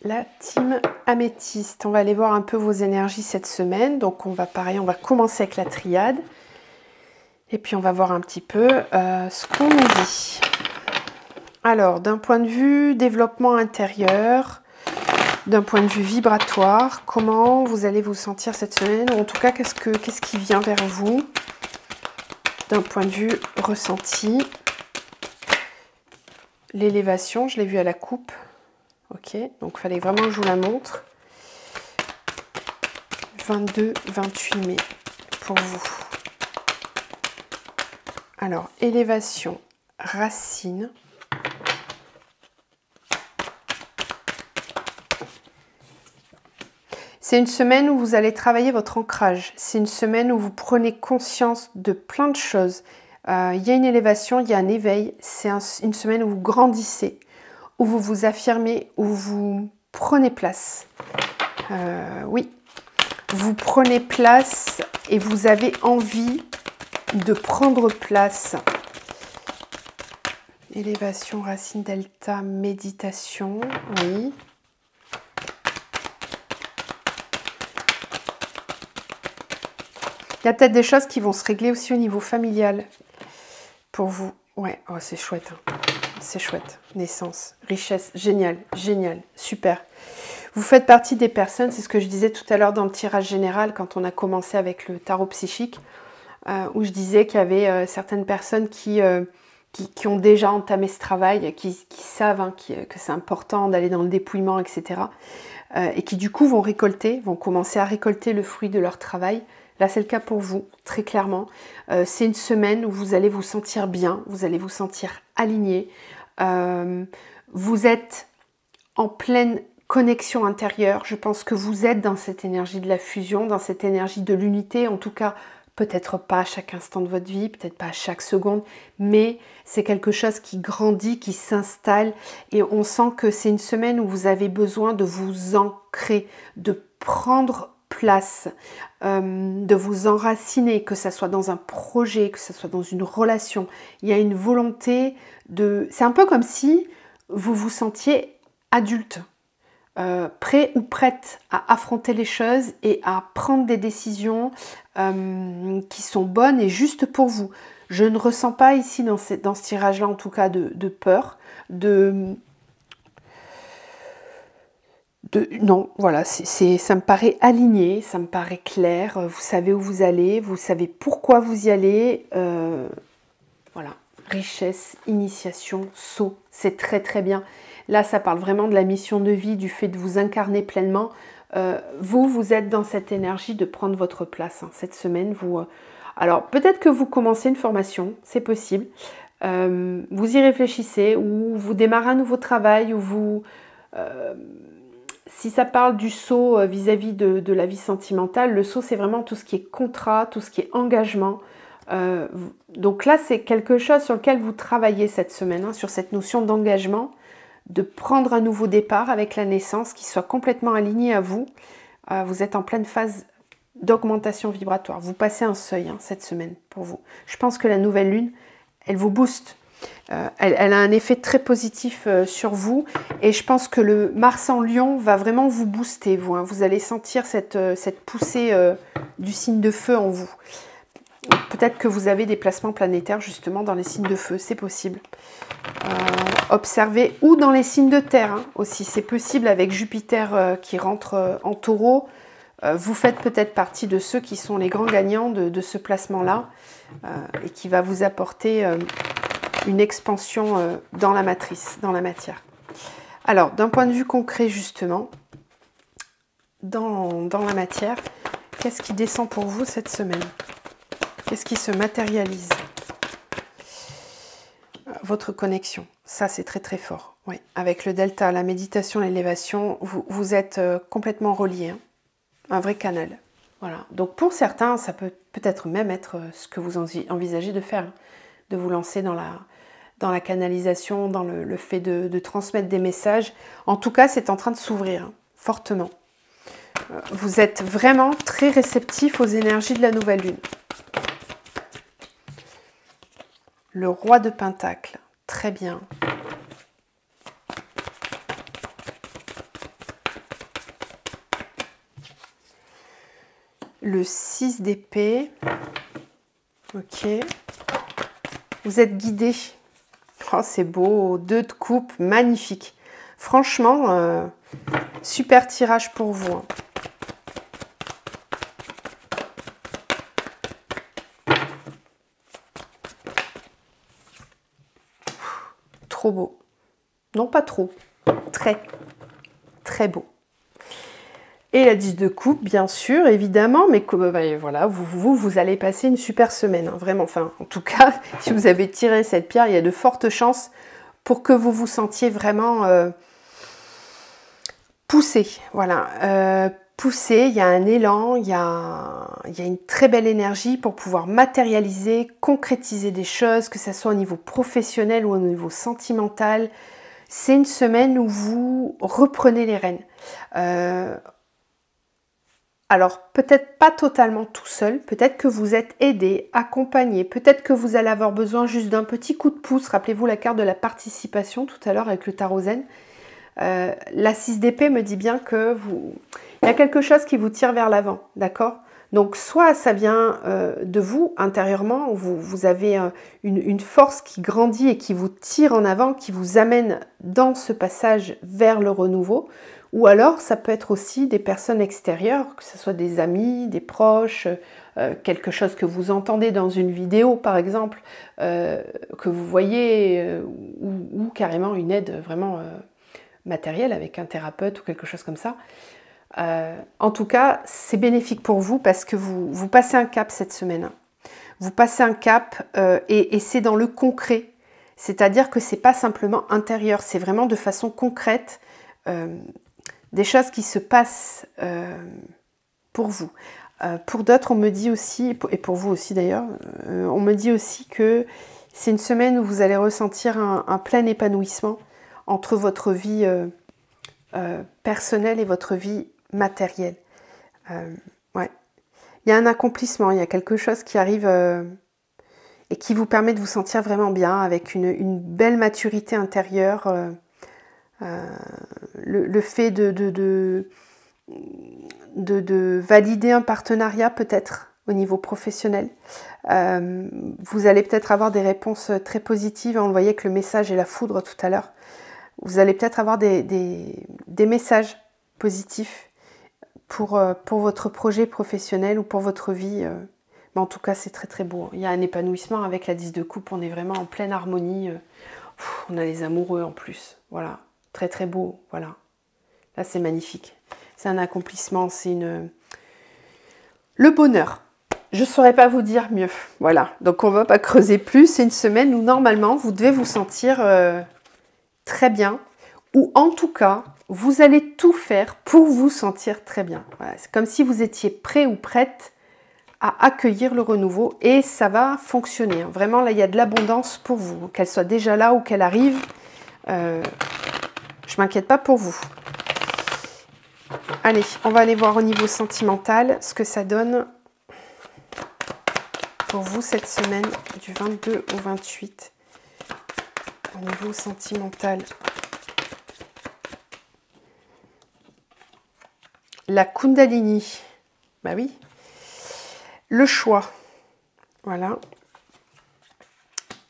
La team améthyste. On va aller voir un peu vos énergies cette semaine. Donc, on va commencer avec la triade. Et puis, on va voir un petit peu ce qu'on nous dit. Alors, d'un point de vue développement intérieur, d'un point de vue vibratoire, comment vous allez vous sentir cette semaine? Ou en tout cas, qu'est-ce qui vient vers vous d'un point de vue ressenti? L'élévation, je l'ai vu à la coupe. Ok, donc il fallait vraiment que je vous la montre. 22-28 mai pour vous. Alors, élévation, racine. C'est une semaine où vous allez travailler votre ancrage. C'est une semaine où vous prenez conscience de plein de choses. Il y a une élévation, il y a un éveil. C'est une semaine où vous grandissez, où vous vous affirmez, où vous prenez place. Oui, vous prenez place et vous avez envie de prendre place. Élévation, racine, delta, méditation, oui. Il y a peut-être des choses qui vont se régler aussi au niveau familial pour vous. Ouais, oh, c'est chouette. Hein. C'est chouette. Naissance, richesse, génial, génial, super. Vous faites partie des personnes, c'est ce que je disais tout à l'heure dans le tirage général quand on a commencé avec le tarot psychique, où je disais qu'il y avait certaines personnes qui ont déjà entamé ce travail, qui savent hein, que c'est important d'aller dans le dépouillement, etc. Et qui du coup vont commencer à récolter le fruit de leur travail. Là, c'est le cas pour vous, très clairement. C'est une semaine où vous allez vous sentir bien, vous allez vous sentir aligné. Vous êtes en pleine connexion intérieure. Je pense que vous êtes dans cette énergie de la fusion, dans cette énergie de l'unité. En tout cas, peut-être pas à chaque instant de votre vie, peut-être pas à chaque seconde, mais c'est quelque chose qui grandit, qui s'installe. Et on sent que c'est une semaine où vous avez besoin de vous ancrer, de prendre place, de vous enraciner, que ce soit dans un projet, que ce soit dans une relation. Il y a une volonté de... C'est un peu comme si vous vous sentiez adulte, prêt ou prête à affronter les choses et à prendre des décisions qui sont bonnes et justes pour vous. Je ne ressens pas ici dans ce tirage-là, en tout cas, de peur, de non, voilà, ça me paraît aligné, ça me paraît clair, vous savez où vous allez, vous savez pourquoi vous y allez, voilà, richesse, initiation, saut, c'est très très bien. Là, ça parle vraiment de la mission de vie, du fait de vous incarner pleinement. Vous êtes dans cette énergie de prendre votre place, hein, cette semaine. Alors, peut-être que vous commencez une formation, c'est possible. Vous y réfléchissez, ou vous démarrez un nouveau travail, ou vous... si ça parle du saut vis-à-vis de la vie sentimentale, le saut, c'est vraiment tout ce qui est contrat, tout ce qui est engagement. Donc là, c'est quelque chose sur lequel vous travaillez cette semaine, hein, sur cette notion d'engagement, de prendre un nouveau départ avec la naissance qui soit complètement aligné à vous. Vous êtes en pleine phase d'augmentation vibratoire. Vous passez un seuil, hein, cette semaine pour vous. Je pense que la nouvelle lune, elle vous booste. Elle a un effet très positif sur vous. Et je pense que le Mars en Lion va vraiment vous booster, vous, hein. Vous allez sentir cette poussée du signe de feu en vous. Peut-être que vous avez des placements planétaires justement dans les signes de feu, c'est possible. Observez, ou dans les signes de terre, hein, aussi, c'est possible avec Jupiter qui rentre en Taureau. Vous faites peut-être partie de ceux qui sont les grands gagnants de ce placement-là et qui va vous apporter une expansion dans la matrice, dans la matière. Alors, d'un point de vue concret justement, dans la matière, qu'est-ce qui descend pour vous cette semaine? Qu'est-ce qui se matérialise? Votre connexion, ça c'est très très fort. Oui. Avec le delta, la méditation, l'élévation, vous êtes complètement reliés, hein. Un vrai canal. Voilà. Donc pour certains, ça peut peut-être même être ce que vous envisagez de faire, hein, de vous lancer dans la canalisation, dans le fait de transmettre des messages. En tout cas, c'est en train de s'ouvrir, hein, fortement. Vous êtes vraiment très réceptif aux énergies de la nouvelle lune. Le roi de Pentacle, très bien. Le 6 d'épée, ok. Vous êtes guidé. Oh, c'est beau, 2 de coupe, magnifique. Franchement, super tirage pour vous, hein. Trop beau. Non, pas trop. Très, très beau. Et la 10 de coupe, bien sûr, évidemment, mais voilà, vous allez passer une super semaine, hein, vraiment. Enfin, en tout cas, si vous avez tiré cette pierre, il y a de fortes chances pour que vous vous sentiez vraiment poussé. Voilà, poussé, il y a un élan, il y a une très belle énergie pour pouvoir matérialiser, concrétiser des choses, que ce soit au niveau professionnel ou au niveau sentimental. C'est une semaine où vous reprenez les rênes. Alors, peut-être pas totalement tout seul, peut-être que vous êtes aidé, accompagné, peut-être que vous allez avoir besoin juste d'un petit coup de pouce. Rappelez-vous la carte de la participation tout à l'heure avec le tarot zen. La 6 d'épée me dit bien que il y a quelque chose qui vous tire vers l'avant, d'accord? Donc, soit ça vient de vous, intérieurement, vous avez une force qui grandit et qui vous tire en avant, qui vous amène dans ce passage vers le renouveau. Ou alors, ça peut être aussi des personnes extérieures, que ce soit des amis, des proches, quelque chose que vous entendez dans une vidéo, par exemple, que vous voyez, ou carrément une aide vraiment matérielle avec un thérapeute ou quelque chose comme ça. En tout cas, c'est bénéfique pour vous parce que vous passez un cap cette semaine. Vous passez un cap et c'est dans le concret. C'est-à-dire que c'est pas simplement intérieur, c'est vraiment de façon concrète. Des choses qui se passent pour vous. Pour d'autres, on me dit aussi, et pour vous aussi d'ailleurs, on me dit aussi que c'est une semaine où vous allez ressentir un plein épanouissement entre votre vie personnelle et votre vie matérielle. Ouais. Il y a un accomplissement, il y a quelque chose qui arrive et qui vous permet de vous sentir vraiment bien, avec une belle maturité intérieure. Le fait de valider un partenariat peut-être au niveau professionnel. Vous allez peut-être avoir des réponses très positives. On le voyait avec le message et la foudre tout à l'heure. Vous allez peut-être avoir des messages positif pour votre projet professionnel ou pour votre vie. Mais en tout cas, c'est très très beau. Il y a un épanouissement avec la 10 de coupe. On est vraiment en pleine harmonie. On a les amoureux en plus. Voilà. Très très beau. Voilà. Là, c'est magnifique. C'est un accomplissement. C'est le bonheur. Je ne saurais pas vous dire mieux. Voilà. Donc, on ne va pas creuser plus. C'est une semaine où, normalement, vous devez vous sentir très bien. Ou en tout cas, vous allez tout faire pour vous sentir très bien. Voilà. C'est comme si vous étiez prêt ou prête à accueillir le renouveau. Et ça va fonctionner. Vraiment, là, il y a de l'abondance pour vous. Qu'elle soit déjà là ou qu'elle arrive, je ne m'inquiète pas pour vous. Allez, on va aller voir au niveau sentimental ce que ça donne pour vous cette semaine du 22 au 28. Au niveau sentimental. La Kundalini. Bah oui. Le choix. Voilà.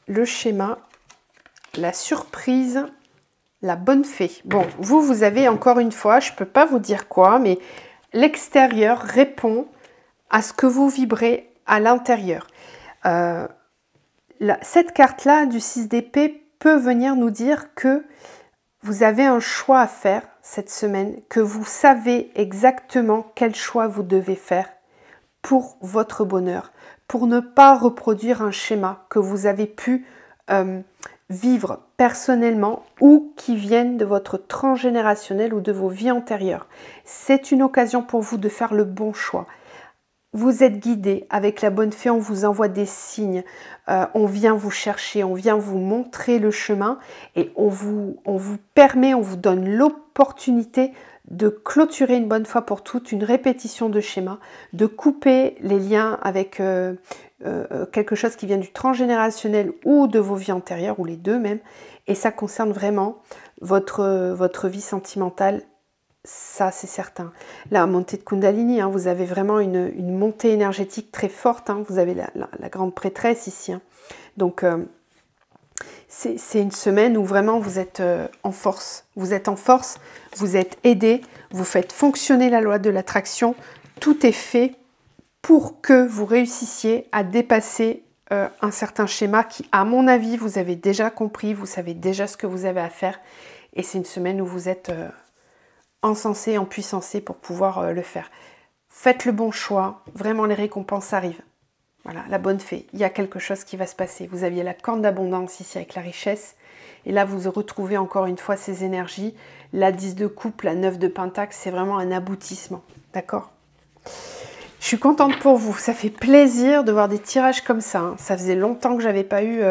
Le schéma. La surprise. La bonne fée. Bon, vous avez encore une fois, je ne peux pas vous dire quoi, mais l'extérieur répond à ce que vous vibrez à l'intérieur. Cette carte-là du 6 d'épée peut venir nous dire que vous avez un choix à faire cette semaine, que vous savez exactement quel choix vous devez faire pour votre bonheur, pour ne pas reproduire un schéma que vous avez pu vivre personnellement ou qui viennent de votre transgénérationnel ou de vos vies antérieures. C'est une occasion pour vous de faire le bon choix. Vous êtes guidé avec la bonne fée, on vous envoie des signes, on vient vous chercher, on vient vous montrer le chemin et on vous permet, on vous donne l'opportunité de clôturer une bonne fois pour toutes une répétition de schéma, de couper les liens avec quelque chose qui vient du transgénérationnel ou de vos vies antérieures, ou les deux même, et ça concerne vraiment votre vie sentimentale. Ça, c'est certain. La montée de Kundalini, hein, vous avez vraiment une montée énergétique très forte. Hein, vous avez la grande prêtresse ici. Hein. Donc, c'est une semaine où vraiment vous êtes en force. Vous êtes en force, vous êtes aidé, vous faites fonctionner la loi de l'attraction. Tout est fait pour que vous réussissiez à dépasser un certain schéma qui, à mon avis, vous avez déjà compris, vous savez déjà ce que vous avez à faire. Et c'est une semaine où vous êtes encensé, empuissancé pour pouvoir le faire. Faites le bon choix, vraiment les récompenses arrivent. Voilà, la bonne fée, il y a quelque chose qui va se passer. Vous aviez la corne d'abondance ici avec la richesse, et là vous retrouvez encore une fois ces énergies. La 10 de coupe, la 9 de pentacle, c'est vraiment un aboutissement, d'accord? Je suis contente pour vous, ça fait plaisir de voir des tirages comme ça. Hein. Ça faisait longtemps que j'avais pas eu,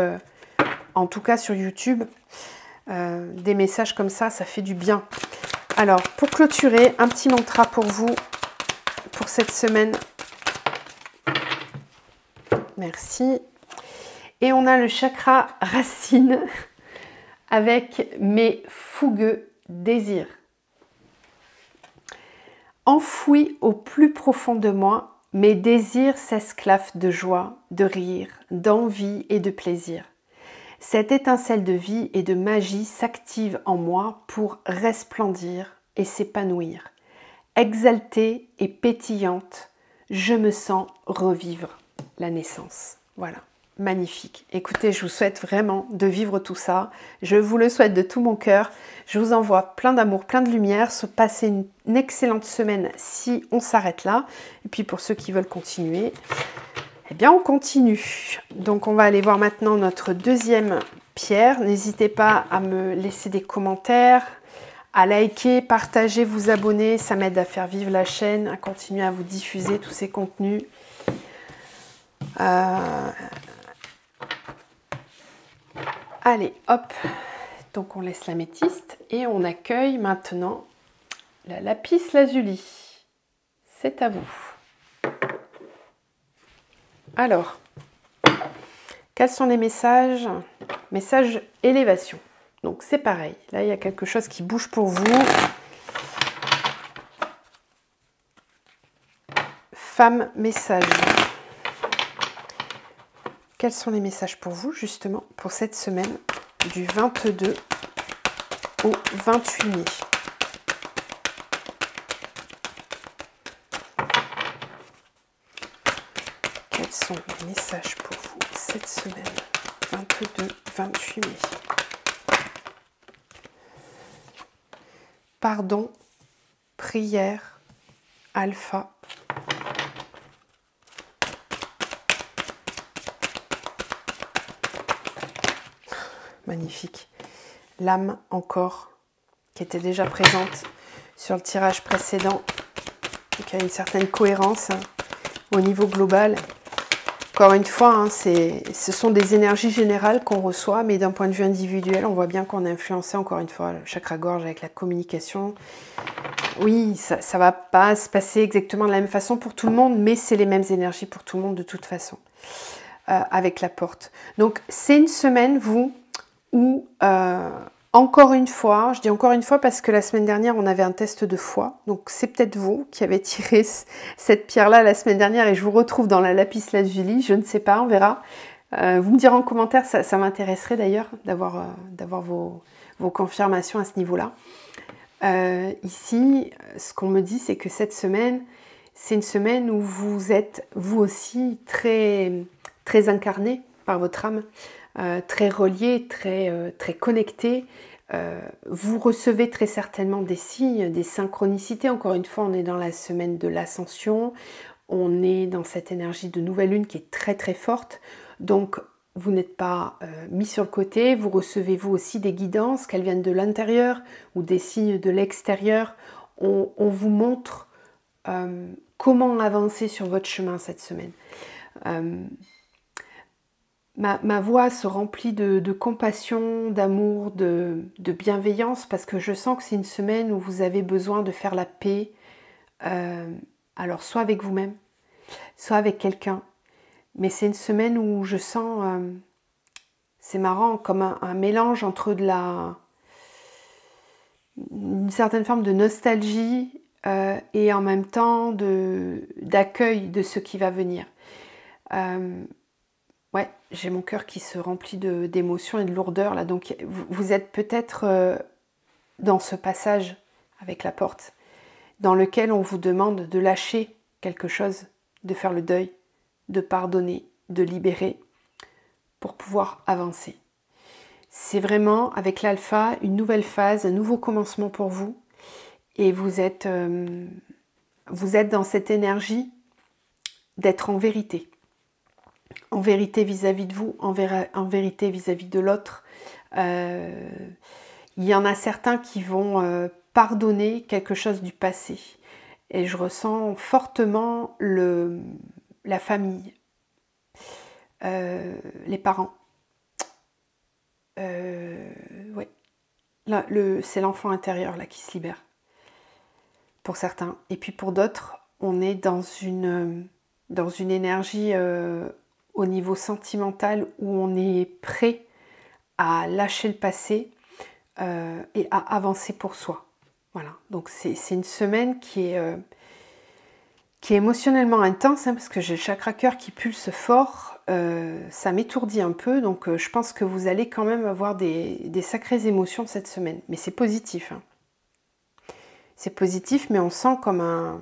en tout cas sur YouTube, des messages comme ça fait du bien. Alors, pour clôturer, un petit mantra pour vous, pour cette semaine. Merci. Et on a le chakra racine avec mes fougueux désirs. Enfoui au plus profond de moi, mes désirs s'esclavent de joie, de rire, d'envie et de plaisir. Cette étincelle de vie et de magie s'active en moi pour resplendir et s'épanouir. Exaltée et pétillante, je me sens revivre la naissance. Voilà, magnifique. Écoutez, je vous souhaite vraiment de vivre tout ça. Je vous le souhaite de tout mon cœur. Je vous envoie plein d'amour, plein de lumière. Se passer une excellente semaine si on s'arrête là. Et puis pour ceux qui veulent continuer, eh bien, on continue. Donc, on va aller voir maintenant notre deuxième pierre. N'hésitez pas à me laisser des commentaires, à liker, partager, vous abonner. Ça m'aide à faire vivre la chaîne, à continuer à vous diffuser tous ces contenus. Allez, hop. Donc, on laisse l'améthyste et on accueille maintenant la lapis lazuli. C'est à vous. Alors, quels sont les messages? Message élévation. Donc c'est pareil. Là, il y a quelque chose qui bouge pour vous. Femme message. Quels sont les messages pour vous, justement, pour cette semaine du 22 au 28 mai? sont les messages pour vous cette semaine, 22-28 mai. Pardon, prière, alpha. Magnifique. L'âme encore, qui était déjà présente sur le tirage précédent. Donc il y a une certaine cohérence au niveau global. Encore une fois, ce sont des énergies générales qu'on reçoit, mais d'un point de vue individuel, on voit bien qu'on est influencé, encore une fois, le chakra-gorge avec la communication. Oui, ça ne va pas se passer exactement de la même façon pour tout le monde, mais c'est les mêmes énergies pour tout le monde de toute façon, avec la porte. Donc, c'est une semaine, vous, où, encore une fois, je dis encore une fois parce que la semaine dernière, on avait un test de foi. Donc, c'est peut-être vous qui avez tiré cette pierre-là la semaine dernière et je vous retrouve dans la lapis lazuli. Je ne sais pas, on verra. Vous me direz en commentaire, ça m'intéresserait d'ailleurs d'avoir vos confirmations à ce niveau-là. Ici, ce qu'on me dit, c'est que cette semaine, c'est une semaine où vous êtes, vous aussi, très, très incarné par votre âme. Très relié, très connecté. Vous recevez très certainement des signes, des synchronicités. Encore une fois, on est dans la semaine de l'ascension. On est dans cette énergie de nouvelle lune qui est très très forte. Donc, vous n'êtes pas mis sur le côté. Vous recevez vous aussi des guidances, qu'elles viennent de l'intérieur ou des signes de l'extérieur. On vous montre comment avancer sur votre chemin cette semaine. Ma voix se remplit de compassion, d'amour, de bienveillance, parce que je sens que c'est une semaine où vous avez besoin de faire la paix, alors soit avec vous-même, soit avec quelqu'un. Mais c'est une semaine où je sens, c'est marrant, comme un mélange entre une certaine forme de nostalgie et en même temps d'accueil de ce qui va venir. Ouais, j'ai mon cœur qui se remplit d'émotions et de lourdeur là. Donc vous êtes peut-être dans ce passage avec la porte, dans lequel on vous demande de lâcher quelque chose, de faire le deuil, de pardonner, de libérer, pour pouvoir avancer. C'est vraiment, avec l'alpha, une nouvelle phase, un nouveau commencement pour vous. Et vous êtes dans cette énergie d'être en vérité. En vérité vis-à-vis de vous, en vérité vis-à-vis de l'autre. Il y en a certains qui vont pardonner quelque chose du passé. Et je ressens fortement la famille, les parents. Ouais. C'est l'enfant intérieur là, qui se libère, pour certains. Et puis pour d'autres, on est dans une énergie au niveau sentimental où on est prêt à lâcher le passé et à avancer pour soi. Voilà, donc c'est une semaine qui est émotionnellement intense, hein, parce que j'ai le chakra cœur qui pulse fort, ça m'étourdit un peu, donc je pense que vous allez quand même avoir des sacrées émotions cette semaine. Mais c'est positif. Hein. C'est positif, mais on sent comme un...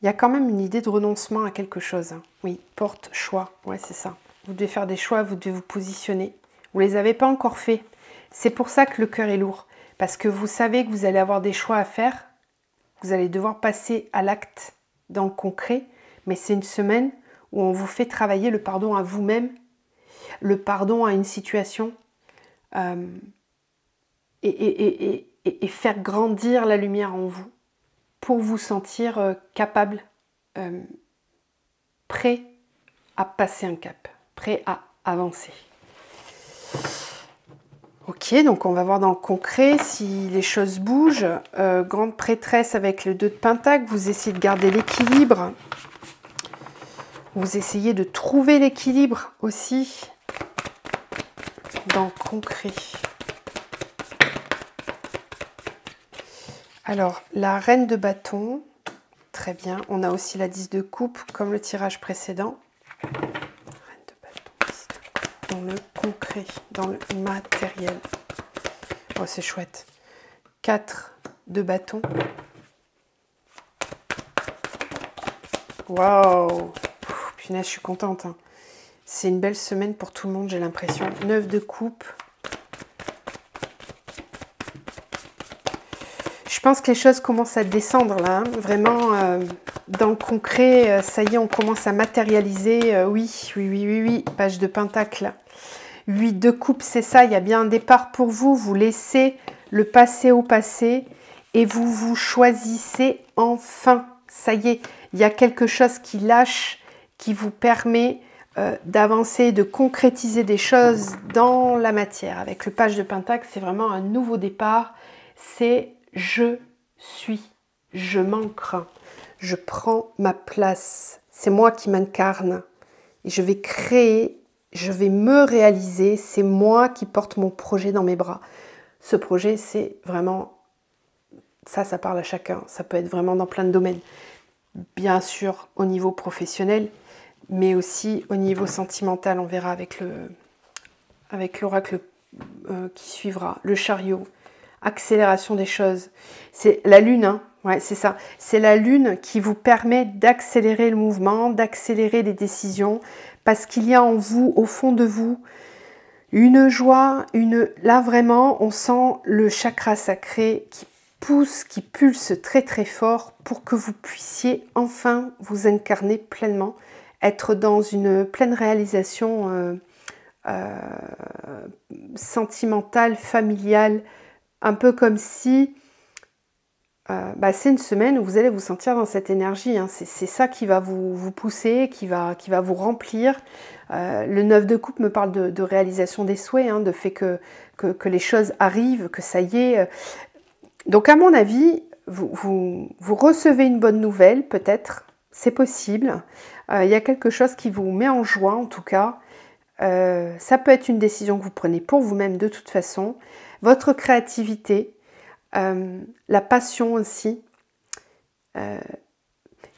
Il y a quand même une idée de renoncement à quelque chose. Hein. Oui, porte, choix. Ouais, c'est ça. Vous devez faire des choix, vous devez vous positionner. Vous ne les avez pas encore faits. C'est pour ça que le cœur est lourd. Parce que vous savez que vous allez avoir des choix à faire. Vous allez devoir passer à l'acte dans le concret. Mais c'est une semaine où on vous fait travailler le pardon à vous-même, le pardon à une situation, et faire grandir la lumière en vous, pour vous sentir capable, prêt à passer un cap, prêt à avancer. Ok, donc on va voir dans le concret si les choses bougent. Grande prêtresse avec le 2 de Pentacle, vous essayez de garder l'équilibre. Vous essayez de trouver l'équilibre aussi dans le concret. Alors, la reine de bâton, très bien. On a aussi la 10 de coupe, comme le tirage précédent. Reine de bâton, 10 de coupe, dans le concret, dans le matériel. Oh, c'est chouette. 4 de bâton. Waouh! Punaise, je suis contente. Hein. C'est une belle semaine pour tout le monde, j'ai l'impression. 9 de coupe. Je pense que les choses commencent à descendre là. Hein. Vraiment, dans le concret, ça y est, on commence à matérialiser. Oui. Page de pentacle. 8 de coupe, c'est ça. Il y a bien un départ pour vous. Vous laissez le passé au passé et vous vous choisissez enfin. Ça y est, il y a quelque chose qui lâche, qui vous permet d'avancer, de concrétiser des choses dans la matière. Avec le page de pentacle, c'est vraiment un nouveau départ. C'est je suis, je m'ancre, je prends ma place. C'est moi qui m'incarne et je vais créer, je vais me réaliser. C'est moi qui porte mon projet dans mes bras. Ce projet, c'est vraiment, ça parle à chacun. Ça peut être vraiment dans plein de domaines. Bien sûr, au niveau professionnel, mais aussi au niveau sentimental, on verra avec l'oracle qui suivra, le chariot, accélération des choses. C'est la lune, hein, ouais, c'est ça. C'est la lune qui vous permet d'accélérer le mouvement, d'accélérer les décisions, parce qu'il y a en vous, au fond de vous, une joie, là vraiment, on sent le chakra sacré qui pousse, qui pulse très très fort pour que vous puissiez enfin vous incarner pleinement, être dans une pleine réalisation sentimentale, familiale, un peu comme si c'est une semaine où vous allez vous sentir dans cette énergie. Hein. C'est ça qui va vous pousser, qui va vous remplir. Le 9 de coupe me parle de réalisation des souhaits, hein, de fait que les choses arrivent, que ça y est. Donc à mon avis, vous recevez une bonne nouvelle, peut-être, c'est possible. Il y a quelque chose qui vous met en joie, en tout cas. Ça peut être une décision que vous prenez pour vous-même de toute façon. Votre créativité, la passion aussi.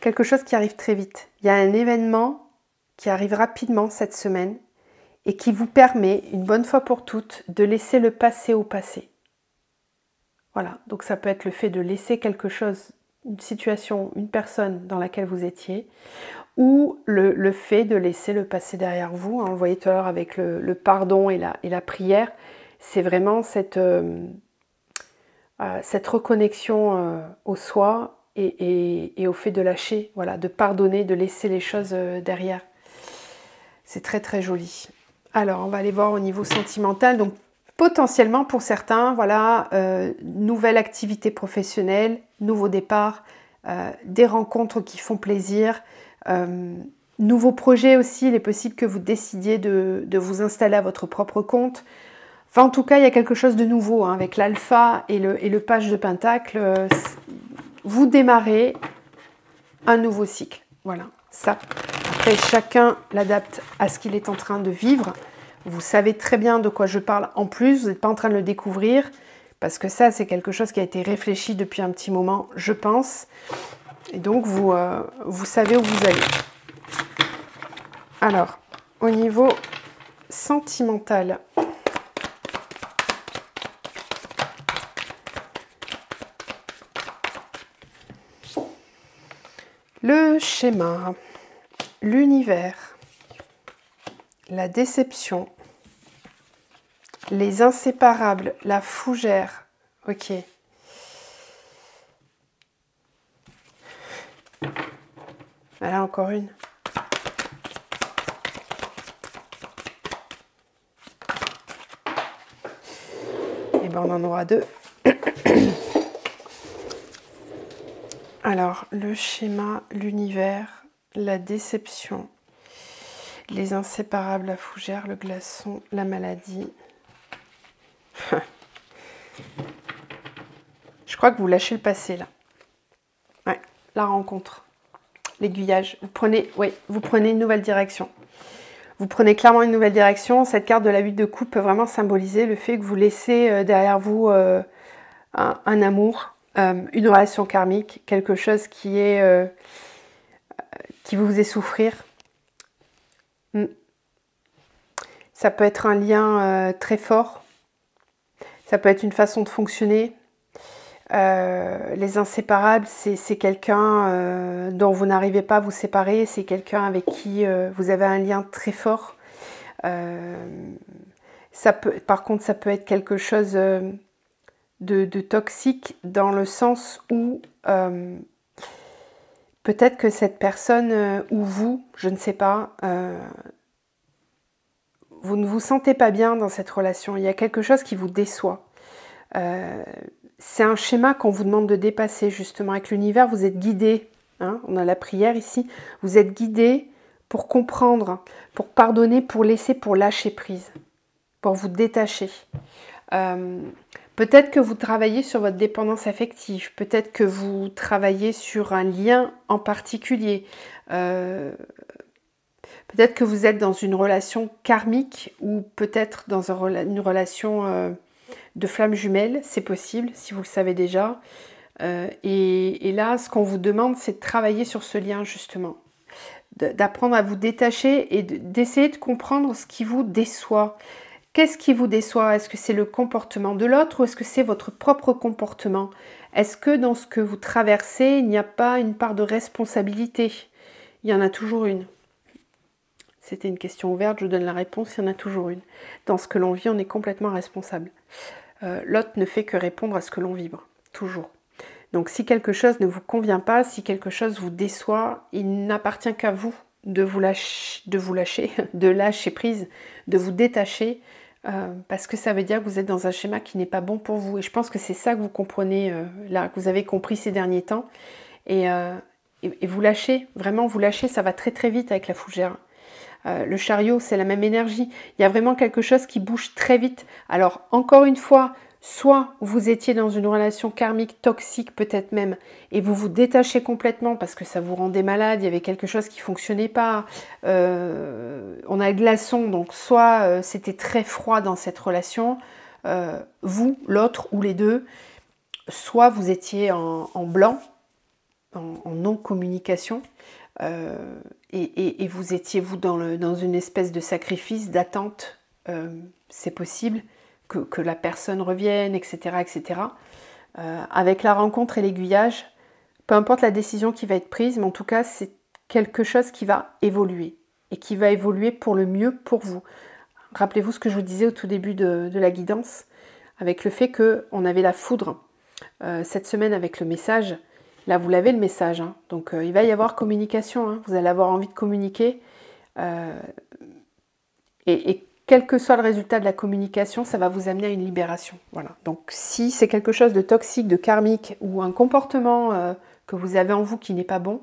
Quelque chose qui arrive très vite. Il y a un événement qui arrive rapidement cette semaine et qui vous permet, une bonne fois pour toutes, de laisser le passé au passé. Voilà, donc ça peut être le fait de laisser quelque chose, une situation, une personne dans laquelle vous étiez, ou le fait de laisser le passé derrière vous. Hein, vous voyez tout à l'heure avec le pardon et la prière, c'est vraiment cette reconnexion au soi et au fait de lâcher, voilà, de pardonner, de laisser les choses derrière. C'est très très joli. Alors, on va aller voir au niveau sentimental. Donc, potentiellement pour certains, voilà, nouvelle activité professionnelle, nouveau départ, des rencontres qui font plaisir, nouveau projet aussi. Il est possible que vous décidiez de vous installer à votre propre compte. Enfin, en tout cas, il y a quelque chose de nouveau hein, avec l'alpha et le page de pentacle. Vous démarrez un nouveau cycle. Voilà, ça. Après, chacun l'adapte à ce qu'il est en train de vivre. Vous savez très bien de quoi je parle en plus. Vous n'êtes pas en train de le découvrir. Parce que ça, c'est quelque chose qui a été réfléchi depuis un petit moment, je pense. Et donc, vous savez où vous allez. Alors, au niveau sentimental... Le schéma, l'univers, la déception, les inséparables, la fougère, ok. Voilà encore une. Et ben on en aura deux. Alors, le schéma, l'univers, la déception, les inséparables, la fougère, le glaçon, la maladie. Je crois que vous lâchez le passé, là. Ouais, la rencontre, l'aiguillage. Vous prenez une nouvelle direction. Vous prenez clairement une nouvelle direction. Cette carte de la 8 de coupe peut vraiment symboliser le fait que vous laissez derrière vous un amour, une relation karmique, quelque chose qui vous faisait souffrir. Ça peut être un lien très fort. Ça peut être une façon de fonctionner. Les inséparables, c'est quelqu'un dont vous n'arrivez pas à vous séparer, c'est quelqu'un avec qui vous avez un lien très fort. Par contre, ça peut être quelque chose de toxique dans le sens où peut-être que cette personne ou vous, je ne sais pas, vous ne vous sentez pas bien dans cette relation. Il y a quelque chose qui vous déçoit. C'est un schéma qu'on vous demande de dépasser justement. Avec l'univers, vous êtes guidé. Hein, on a la prière ici. Vous êtes guidé pour comprendre, pour pardonner, pour laisser, pour lâcher prise, pour vous détacher. Peut-être que vous travaillez sur votre dépendance affective. Peut-être que vous travaillez sur un lien en particulier. Peut-être que vous êtes dans une relation karmique ou peut-être dans une relation de flammes jumelles, c'est possible, si vous le savez déjà. Et là, ce qu'on vous demande, c'est de travailler sur ce lien, justement. D'apprendre à vous détacher et d'essayer de comprendre ce qui vous déçoit. Qu'est-ce qui vous déçoit? Est-ce que c'est le comportement de l'autre ou est-ce que c'est votre propre comportement? Est-ce que dans ce que vous traversez, il n'y a pas une part de responsabilité? Il y en a toujours une. C'était une question ouverte, je vous donne la réponse, il y en a toujours une. Dans ce que l'on vit, on est complètement responsable. L'autre ne fait que répondre à ce que l'on vibre, toujours. Donc si quelque chose ne vous convient pas, si quelque chose vous déçoit, il n'appartient qu'à vous de lâcher prise, de vous détacher, parce que ça veut dire que vous êtes dans un schéma qui n'est pas bon pour vous. Et je pense que c'est ça que vous comprenez là, que vous avez compris ces derniers temps. Et vous lâchez, vraiment vous lâchez, ça va très très vite avec la fougère. Le chariot, c'est la même énergie. Il y a vraiment quelque chose qui bouge très vite. Alors, encore une fois, soit vous étiez dans une relation karmique toxique, peut-être même, et vous vous détachez complètement parce que ça vous rendait malade, il y avait quelque chose qui ne fonctionnait pas. On a le glaçon, donc soit c'était très froid dans cette relation, vous, l'autre ou les deux, soit vous étiez en blanc, en non-communication, et vous étiez vous dans une espèce de sacrifice, d'attente, c'est possible que la personne revienne, etc. etc. Avec la rencontre et l'aiguillage, peu importe la décision qui va être prise, mais en tout cas c'est quelque chose qui va évoluer et qui va évoluer pour le mieux pour vous. Rappelez-vous ce que je vous disais au tout début de la guidance, avec le fait qu'on avait la foudre cette semaine avec le message. Là, vous l'avez le message, hein. Donc il va y avoir communication, hein. Vous allez avoir envie de communiquer. Et quel que soit le résultat de la communication, ça va vous amener à une libération. Voilà. Donc si c'est quelque chose de toxique, de karmique, ou un comportement que vous avez en vous qui n'est pas bon,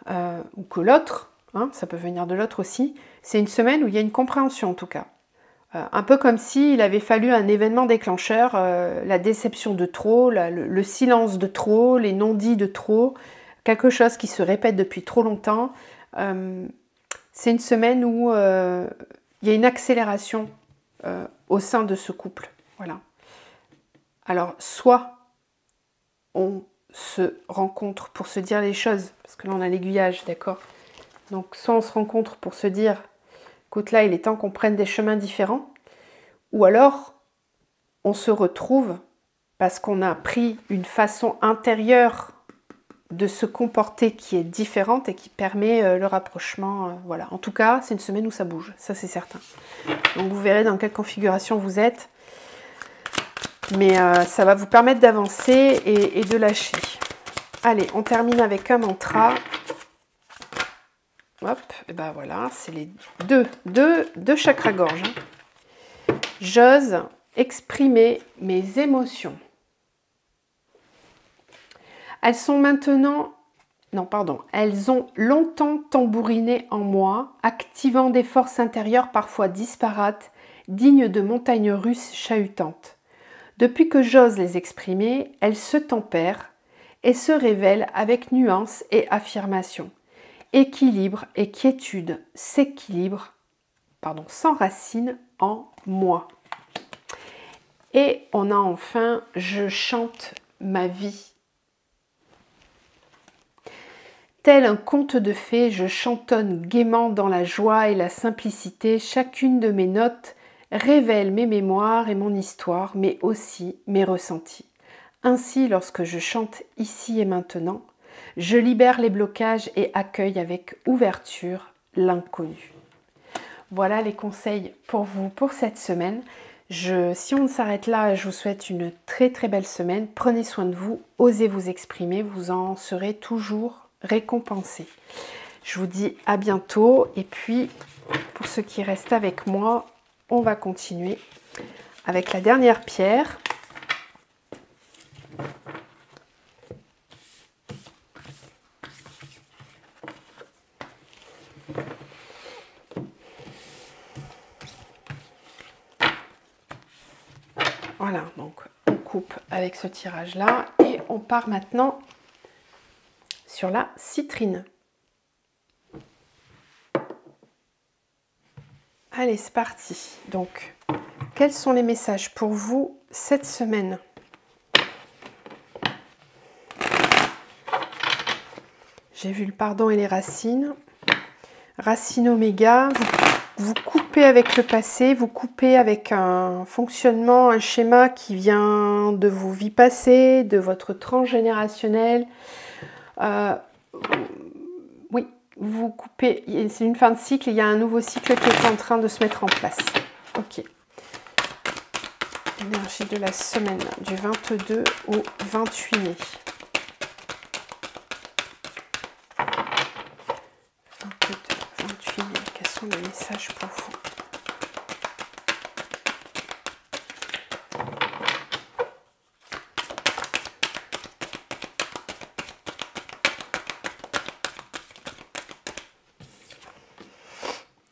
ou que l'autre, hein, ça peut venir de l'autre aussi, c'est une semaine où il y a une compréhension en tout cas. Un peu comme s'il avait fallu un événement déclencheur, la déception de trop, le silence de trop, les non-dits de trop, quelque chose qui se répète depuis trop longtemps. C'est une semaine où il y a une accélération au sein de ce couple. Voilà. Alors, soit on se rencontre pour se dire les choses, parce que là on a l'aiguillage, d'accord? Donc, soit on se rencontre pour se dire écoute, là, il est temps qu'on prenne des chemins différents. Ou alors, on se retrouve parce qu'on a pris une façon intérieure de se comporter qui est différente et qui permet le rapprochement. Voilà. En tout cas, c'est une semaine où ça bouge, ça c'est certain. Donc vous verrez dans quelle configuration vous êtes. Mais ça va vous permettre d'avancer et de lâcher. Allez, on termine avec un mantra. Hop, et ben voilà, c'est les deux chakras-gorge. Hein. J'ose exprimer mes émotions. Elles ont longtemps tambouriné en moi, activant des forces intérieures parfois disparates, dignes de montagnes russes chahutantes. Depuis que j'ose les exprimer, elles se tempèrent et se révèlent avec nuance et affirmation. Équilibre et quiétude s'enracinent en moi. Et on a enfin « Je chante ma vie ». Tel un conte de fées, je chantonne gaiement dans la joie et la simplicité. Chacune de mes notes révèle mes mémoires et mon histoire, mais aussi mes ressentis. Ainsi, lorsque je chante ici et maintenant, je libère les blocages et accueille avec ouverture l'inconnu. Voilà les conseils pour vous pour cette semaine. Si on s'arrête là, je vous souhaite une très très belle semaine. Prenez soin de vous, osez vous exprimer, vous en serez toujours récompensé. Je vous dis à bientôt et puis pour ceux qui restent avec moi, on va continuer avec la dernière pierre. Voilà, donc on coupe avec ce tirage-là et on part maintenant sur la citrine. Allez, c'est parti. Donc, quels sont les messages pour vous cette semaine? J'ai vu le pardon et les racines. Racine oméga, vous coupez avec le passé, vous coupez avec un fonctionnement, un schéma qui vient de vos vies passées, de votre transgénérationnel. Oui, vous coupez, c'est une fin de cycle, il y a un nouveau cycle qui est en train de se mettre en place. Ok. Énergie de la semaine du 22 au 28 mai. 28 mai, quels sont les messages pour vous?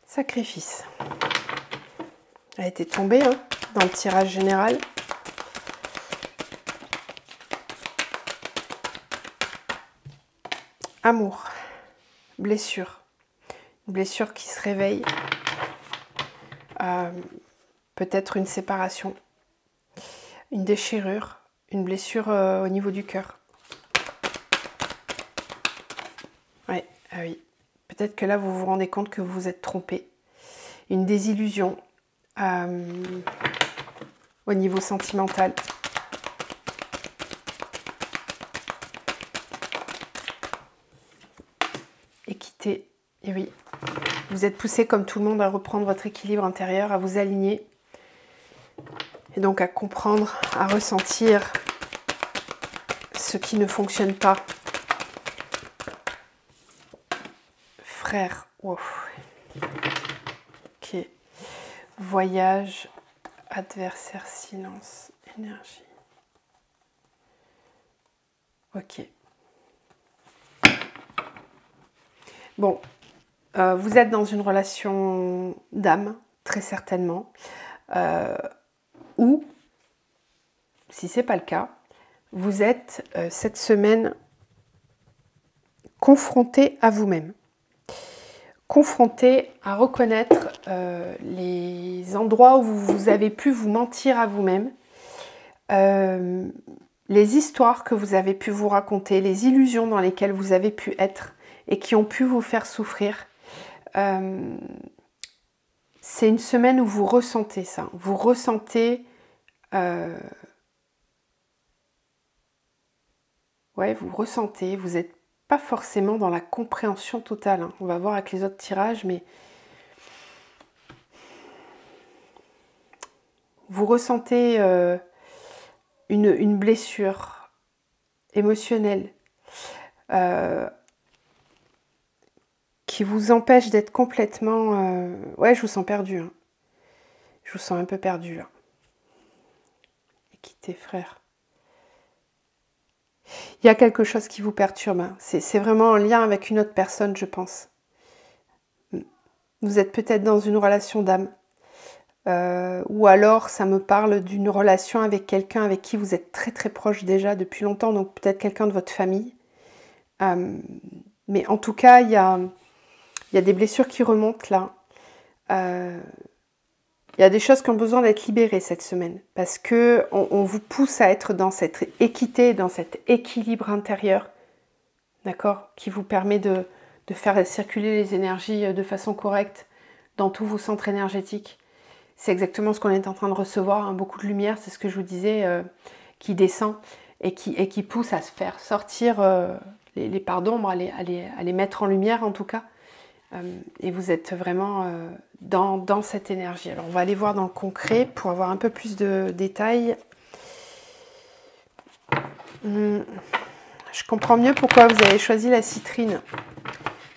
Sacrifice. Elle a été tombée dans le tirage général. Amour. Blessure. Une blessure qui se réveille. Peut-être une séparation. Une déchirure. Une blessure au niveau du cœur. Ouais, ah oui. Peut-être que là, vous vous rendez compte que vous vous êtes trompé. Une désillusion au niveau sentimental. Équité. Et oui, vous êtes poussé comme tout le monde à reprendre votre équilibre intérieur, à vous aligner. Et donc à comprendre, à ressentir ce qui ne fonctionne pas. Frère, wow. Ok. Voyage, adversaire, silence, énergie. Ok. Bon, vous êtes dans une relation d'âme, très certainement. Ou, si ce n'est pas le cas, vous êtes cette semaine confronté à vous-même. Confronté à reconnaître les endroits où vous avez pu vous mentir à vous-même, les histoires que vous avez pu vous raconter, les illusions dans lesquelles vous avez pu être et qui ont pu vous faire souffrir. C'est une semaine où vous ressentez ça. Vous ressentez... ouais, vous ressentez, vous n'êtes pas forcément dans la compréhension totale. On va voir avec les autres tirages, mais... Vous ressentez une blessure émotionnelle qui vous empêche d'être complètement... Ouais, je vous sens perdu. Je vous sens un peu perdu, là. Équité, frère. Il y a quelque chose qui vous perturbe. C'est vraiment en lien avec une autre personne, je pense. Vous êtes peut-être dans une relation d'âme. Ou alors ça me parle d'une relation avec quelqu'un avec qui vous êtes très très proche déjà depuis longtemps, donc peut-être quelqu'un de votre famille. Mais en tout cas, il y a des blessures qui remontent là. Il y a des choses qui ont besoin d'être libérées cette semaine parce que on vous pousse à être dans cette équité, dans cet équilibre intérieur, d'accord, qui vous permet de faire circuler les énergies de façon correcte dans tous vos centres énergétiques. C'est exactement ce qu'on est en train de recevoir, beaucoup de lumière, c'est ce que je vous disais, qui descend. et qui pousse à se faire sortir les parts d'ombre, à les mettre en lumière en tout cas. Et vous êtes vraiment dans cette énergie. Alors on va aller voir dans le concret pour avoir un peu plus de détails. Je comprends mieux pourquoi vous avez choisi la citrine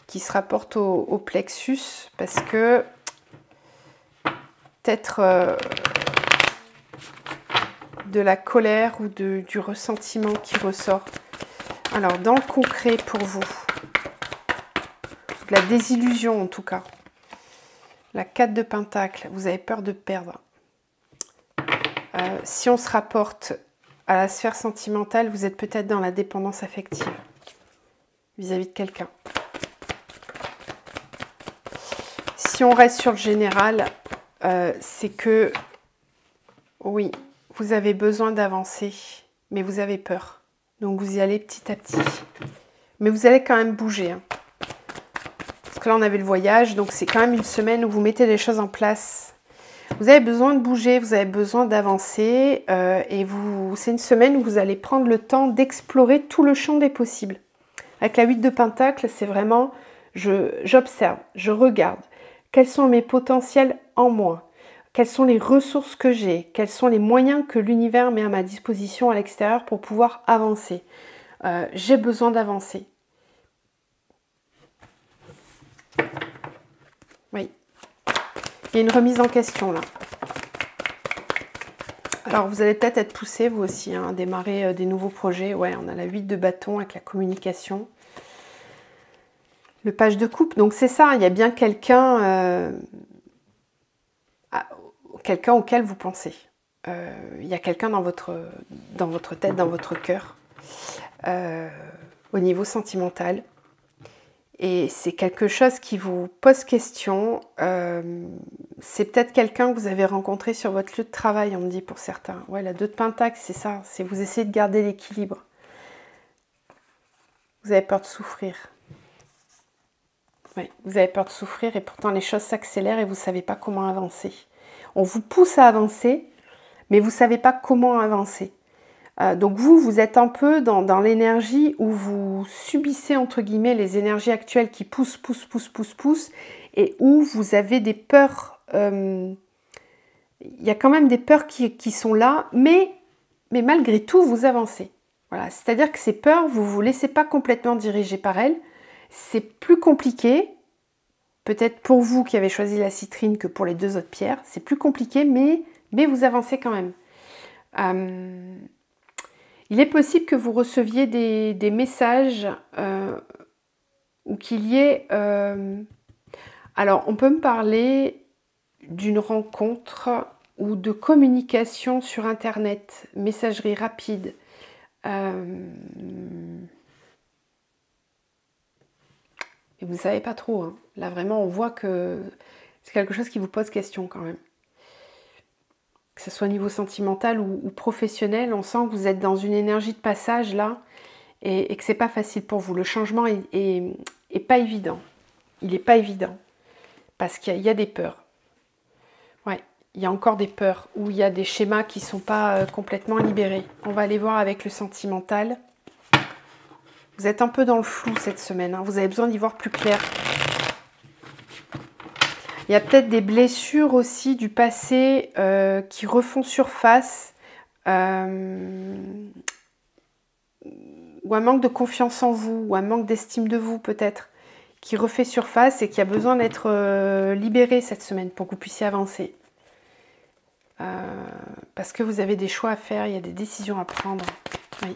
qui se rapporte au plexus, parce que peut-être de la colère ou du ressentiment qui ressort. Alors dans le concret pour vous, de la désillusion en tout cas, la 4 de Pentacle, vous avez peur de perdre. Si on se rapporte à la sphère sentimentale, vous êtes peut-être dans la dépendance affective vis-à-vis de quelqu'un. Si on reste sur le général, c'est que, oui, vous avez besoin d'avancer, mais vous avez peur. Donc vous y allez petit à petit. Mais vous allez quand même bouger. Hein. Parce que là, on avait le voyage, donc c'est quand même une semaine où vous mettez les choses en place. Vous avez besoin de bouger, vous avez besoin d'avancer. Et c'est une semaine où vous allez prendre le temps d'explorer tout le champ des possibles. Avec la 8 de Pentacle, c'est vraiment, j'observe, je regarde. Quels sont mes potentiels en moi? Quelles sont les ressources que j'ai? Quels sont les moyens que l'univers met à ma disposition à l'extérieur pour pouvoir avancer? J'ai besoin d'avancer. Oui. Il y a une remise en question là. Alors vous allez peut-être être poussé vous aussi hein, à démarrer des nouveaux projets. Ouais, on a la 8 de bâton avec la communication. Le page de coupe, donc c'est ça, il y a bien quelqu'un auquel vous pensez. Il y a quelqu'un dans votre tête, dans votre cœur, au niveau sentimental. Et c'est quelque chose qui vous pose question. C'est peut-être quelqu'un que vous avez rencontré sur votre lieu de travail, on me dit pour certains. Ouais, la 2 de Pentacle, c'est ça, c'est vous essayez de garder l'équilibre. Vous avez peur de souffrir. Ouais, vous avez peur de souffrir et pourtant les choses s'accélèrent et vous ne savez pas comment avancer. On vous pousse à avancer, mais vous ne savez pas comment avancer. Donc vous êtes un peu dans l'énergie où vous subissez entre guillemets les énergies actuelles qui poussent et où vous avez des peurs. Il y a quand même des peurs qui sont là, mais malgré tout vous avancez. Voilà, c'est-à-dire que ces peurs, vous ne vous laissez pas complètement diriger par elles. C'est plus compliqué, peut-être pour vous qui avez choisi la citrine que pour les 2 autres pierres. C'est plus compliqué, mais vous avancez quand même. Il est possible que vous receviez des messages ou qu'il y ait... alors, on peut me parler d'une rencontre ou de communication sur Internet, messagerie rapide. Et vous ne savez pas trop. Hein. Là, vraiment, on voit que c'est quelque chose qui vous pose question quand même. Que ce soit au niveau sentimental ou professionnel, on sent que vous êtes dans une énergie de passage là et que c'est pas facile pour vous. Le changement est pas évident. Il n'est pas évident parce qu'il y a des peurs. Ouais, il y a encore des peurs où il y a des schémas qui ne sont pas complètement libérés. On va aller voir avec le sentimental. Vous êtes un peu dans le flou cette semaine, hein. Vous avez besoin d'y voir plus clair. Il y a peut-être des blessures aussi du passé qui refont surface. Ou un manque de confiance en vous, ou un manque d'estime de vous peut-être, qui refait surface et qui a besoin d'être libéré cette semaine pour que vous puissiez avancer. Parce que vous avez des choix à faire, il y a des décisions à prendre. Oui.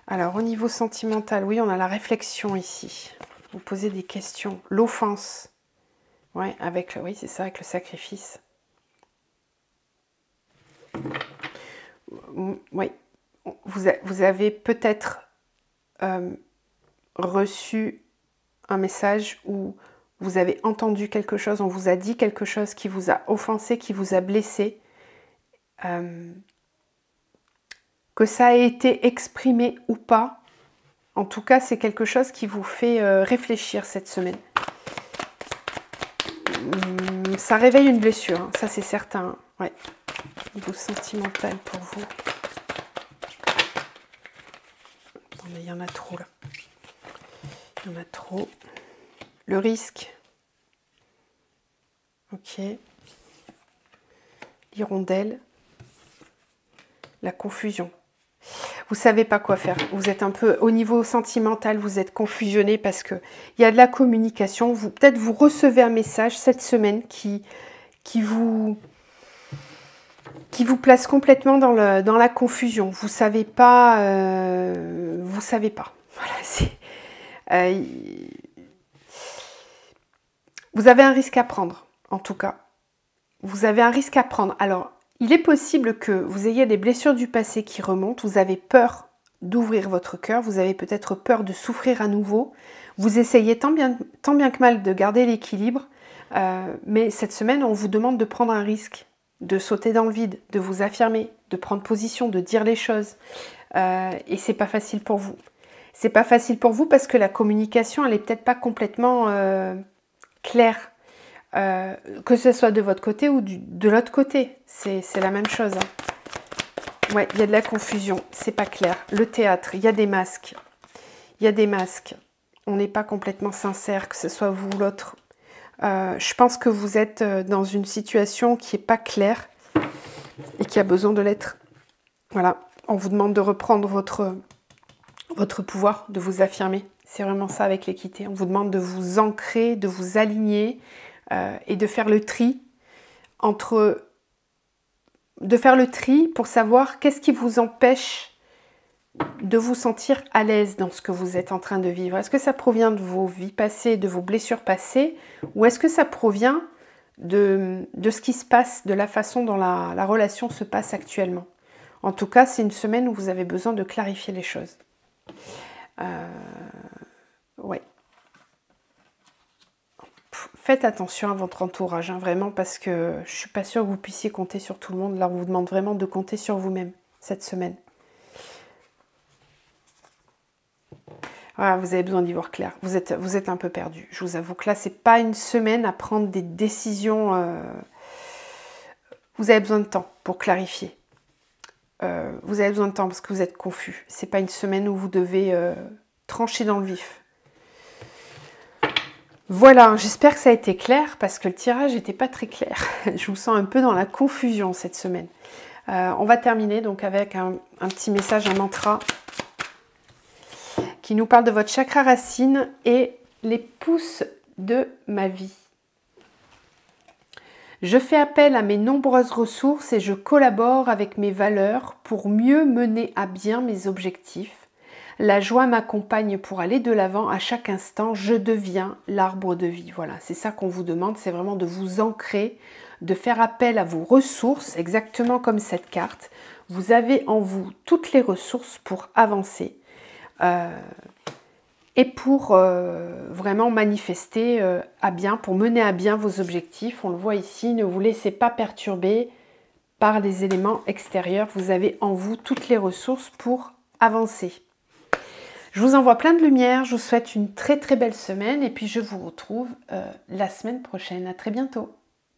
Alors, au niveau sentimental, oui, on a la réflexion ici. Vous posez des questions. L'offense. Ouais, oui, c'est ça, avec le sacrifice. Oui. Vous avez peut-être reçu un message où vous avez entendu quelque chose, on vous a dit quelque chose qui vous a offensé, qui vous a blessé. Que ça a été exprimé ou pas, en tout cas, c'est quelque chose qui vous fait réfléchir cette semaine. Ça réveille une blessure, hein, ça c'est certain. Ouais. niveau sentimental pour vous. Attendez, il y en a trop là. Il y en a trop. Le risque. Ok. L'hirondelle. La confusion. Vous ne savez pas quoi faire. Vous êtes un peu, au niveau sentimental, vous êtes confusionné parce qu'il y a de la communication. Peut-être vous recevez un message cette semaine qui vous place complètement dans la confusion. Vous ne savez pas. Vous savez pas. Voilà, vous avez un risque à prendre, en tout cas. Vous avez un risque à prendre. Alors, il est possible que vous ayez des blessures du passé qui remontent, vous avez peur d'ouvrir votre cœur, vous avez peut-être peur de souffrir à nouveau, vous essayez tant bien que mal de garder l'équilibre, mais cette semaine, on vous demande de prendre un risque, de sauter dans le vide, de vous affirmer, de prendre position, de dire les choses, et c'est pas facile pour vous. C'est pas facile pour vous parce que la communication, elle est peut-être pas complètement claire. Que ce soit de votre côté ou de l'autre côté, c'est la même chose. Hein. Ouais, il y a de la confusion, c'est pas clair. Le théâtre, il y a des masques. Il y a des masques. On n'est pas complètement sincère, que ce soit vous ou l'autre. Je pense que vous êtes dans une situation qui n'est pas claire et qui a besoin de l'être. Voilà, on vous demande de reprendre votre pouvoir, de vous affirmer. C'est vraiment ça avec l'équité. On vous demande de vous ancrer, de vous aligner, et de faire le tri pour savoir qu'est-ce qui vous empêche de vous sentir à l'aise dans ce que vous êtes en train de vivre. Est-ce que ça provient de vos vies passées, de vos blessures passées, ou est-ce que ça provient de ce qui se passe, de la façon dont la relation se passe actuellement? En tout cas, c'est une semaine où vous avez besoin de clarifier les choses. Ouais. Faites attention à votre entourage, hein, vraiment, parce que je ne suis pas sûre que vous puissiez compter sur tout le monde. Là, on vous demande vraiment de compter sur vous-même cette semaine. Voilà, vous avez besoin d'y voir clair. Vous êtes un peu perdu. Je vous avoue que là, ce n'est pas une semaine à prendre des décisions. Vous avez besoin de temps pour clarifier. Vous avez besoin de temps parce que vous êtes confus. Ce n'est pas une semaine où vous devez trancher dans le vif. Voilà, j'espère que ça a été clair parce que le tirage n'était pas très clair. Je vous sens un peu dans la confusion cette semaine. On va terminer donc avec un petit message, un mantra qui nous parle de votre chakra racine et les pousses de ma vie. Je fais appel à mes nombreuses ressources et je collabore avec mes valeurs pour mieux mener à bien mes objectifs. La joie m'accompagne pour aller de l'avant à chaque instant. Je deviens l'arbre de vie. Voilà, c'est ça qu'on vous demande. C'est vraiment de vous ancrer, de faire appel à vos ressources, exactement comme cette carte. Vous avez en vous toutes les ressources pour avancer et pour vraiment manifester à bien, pour mener à bien vos objectifs. On le voit ici, ne vous laissez pas perturber par les éléments extérieurs. Vous avez en vous toutes les ressources pour avancer. Je vous envoie plein de lumière, je vous souhaite une très très belle semaine et puis je vous retrouve la semaine prochaine. À très bientôt.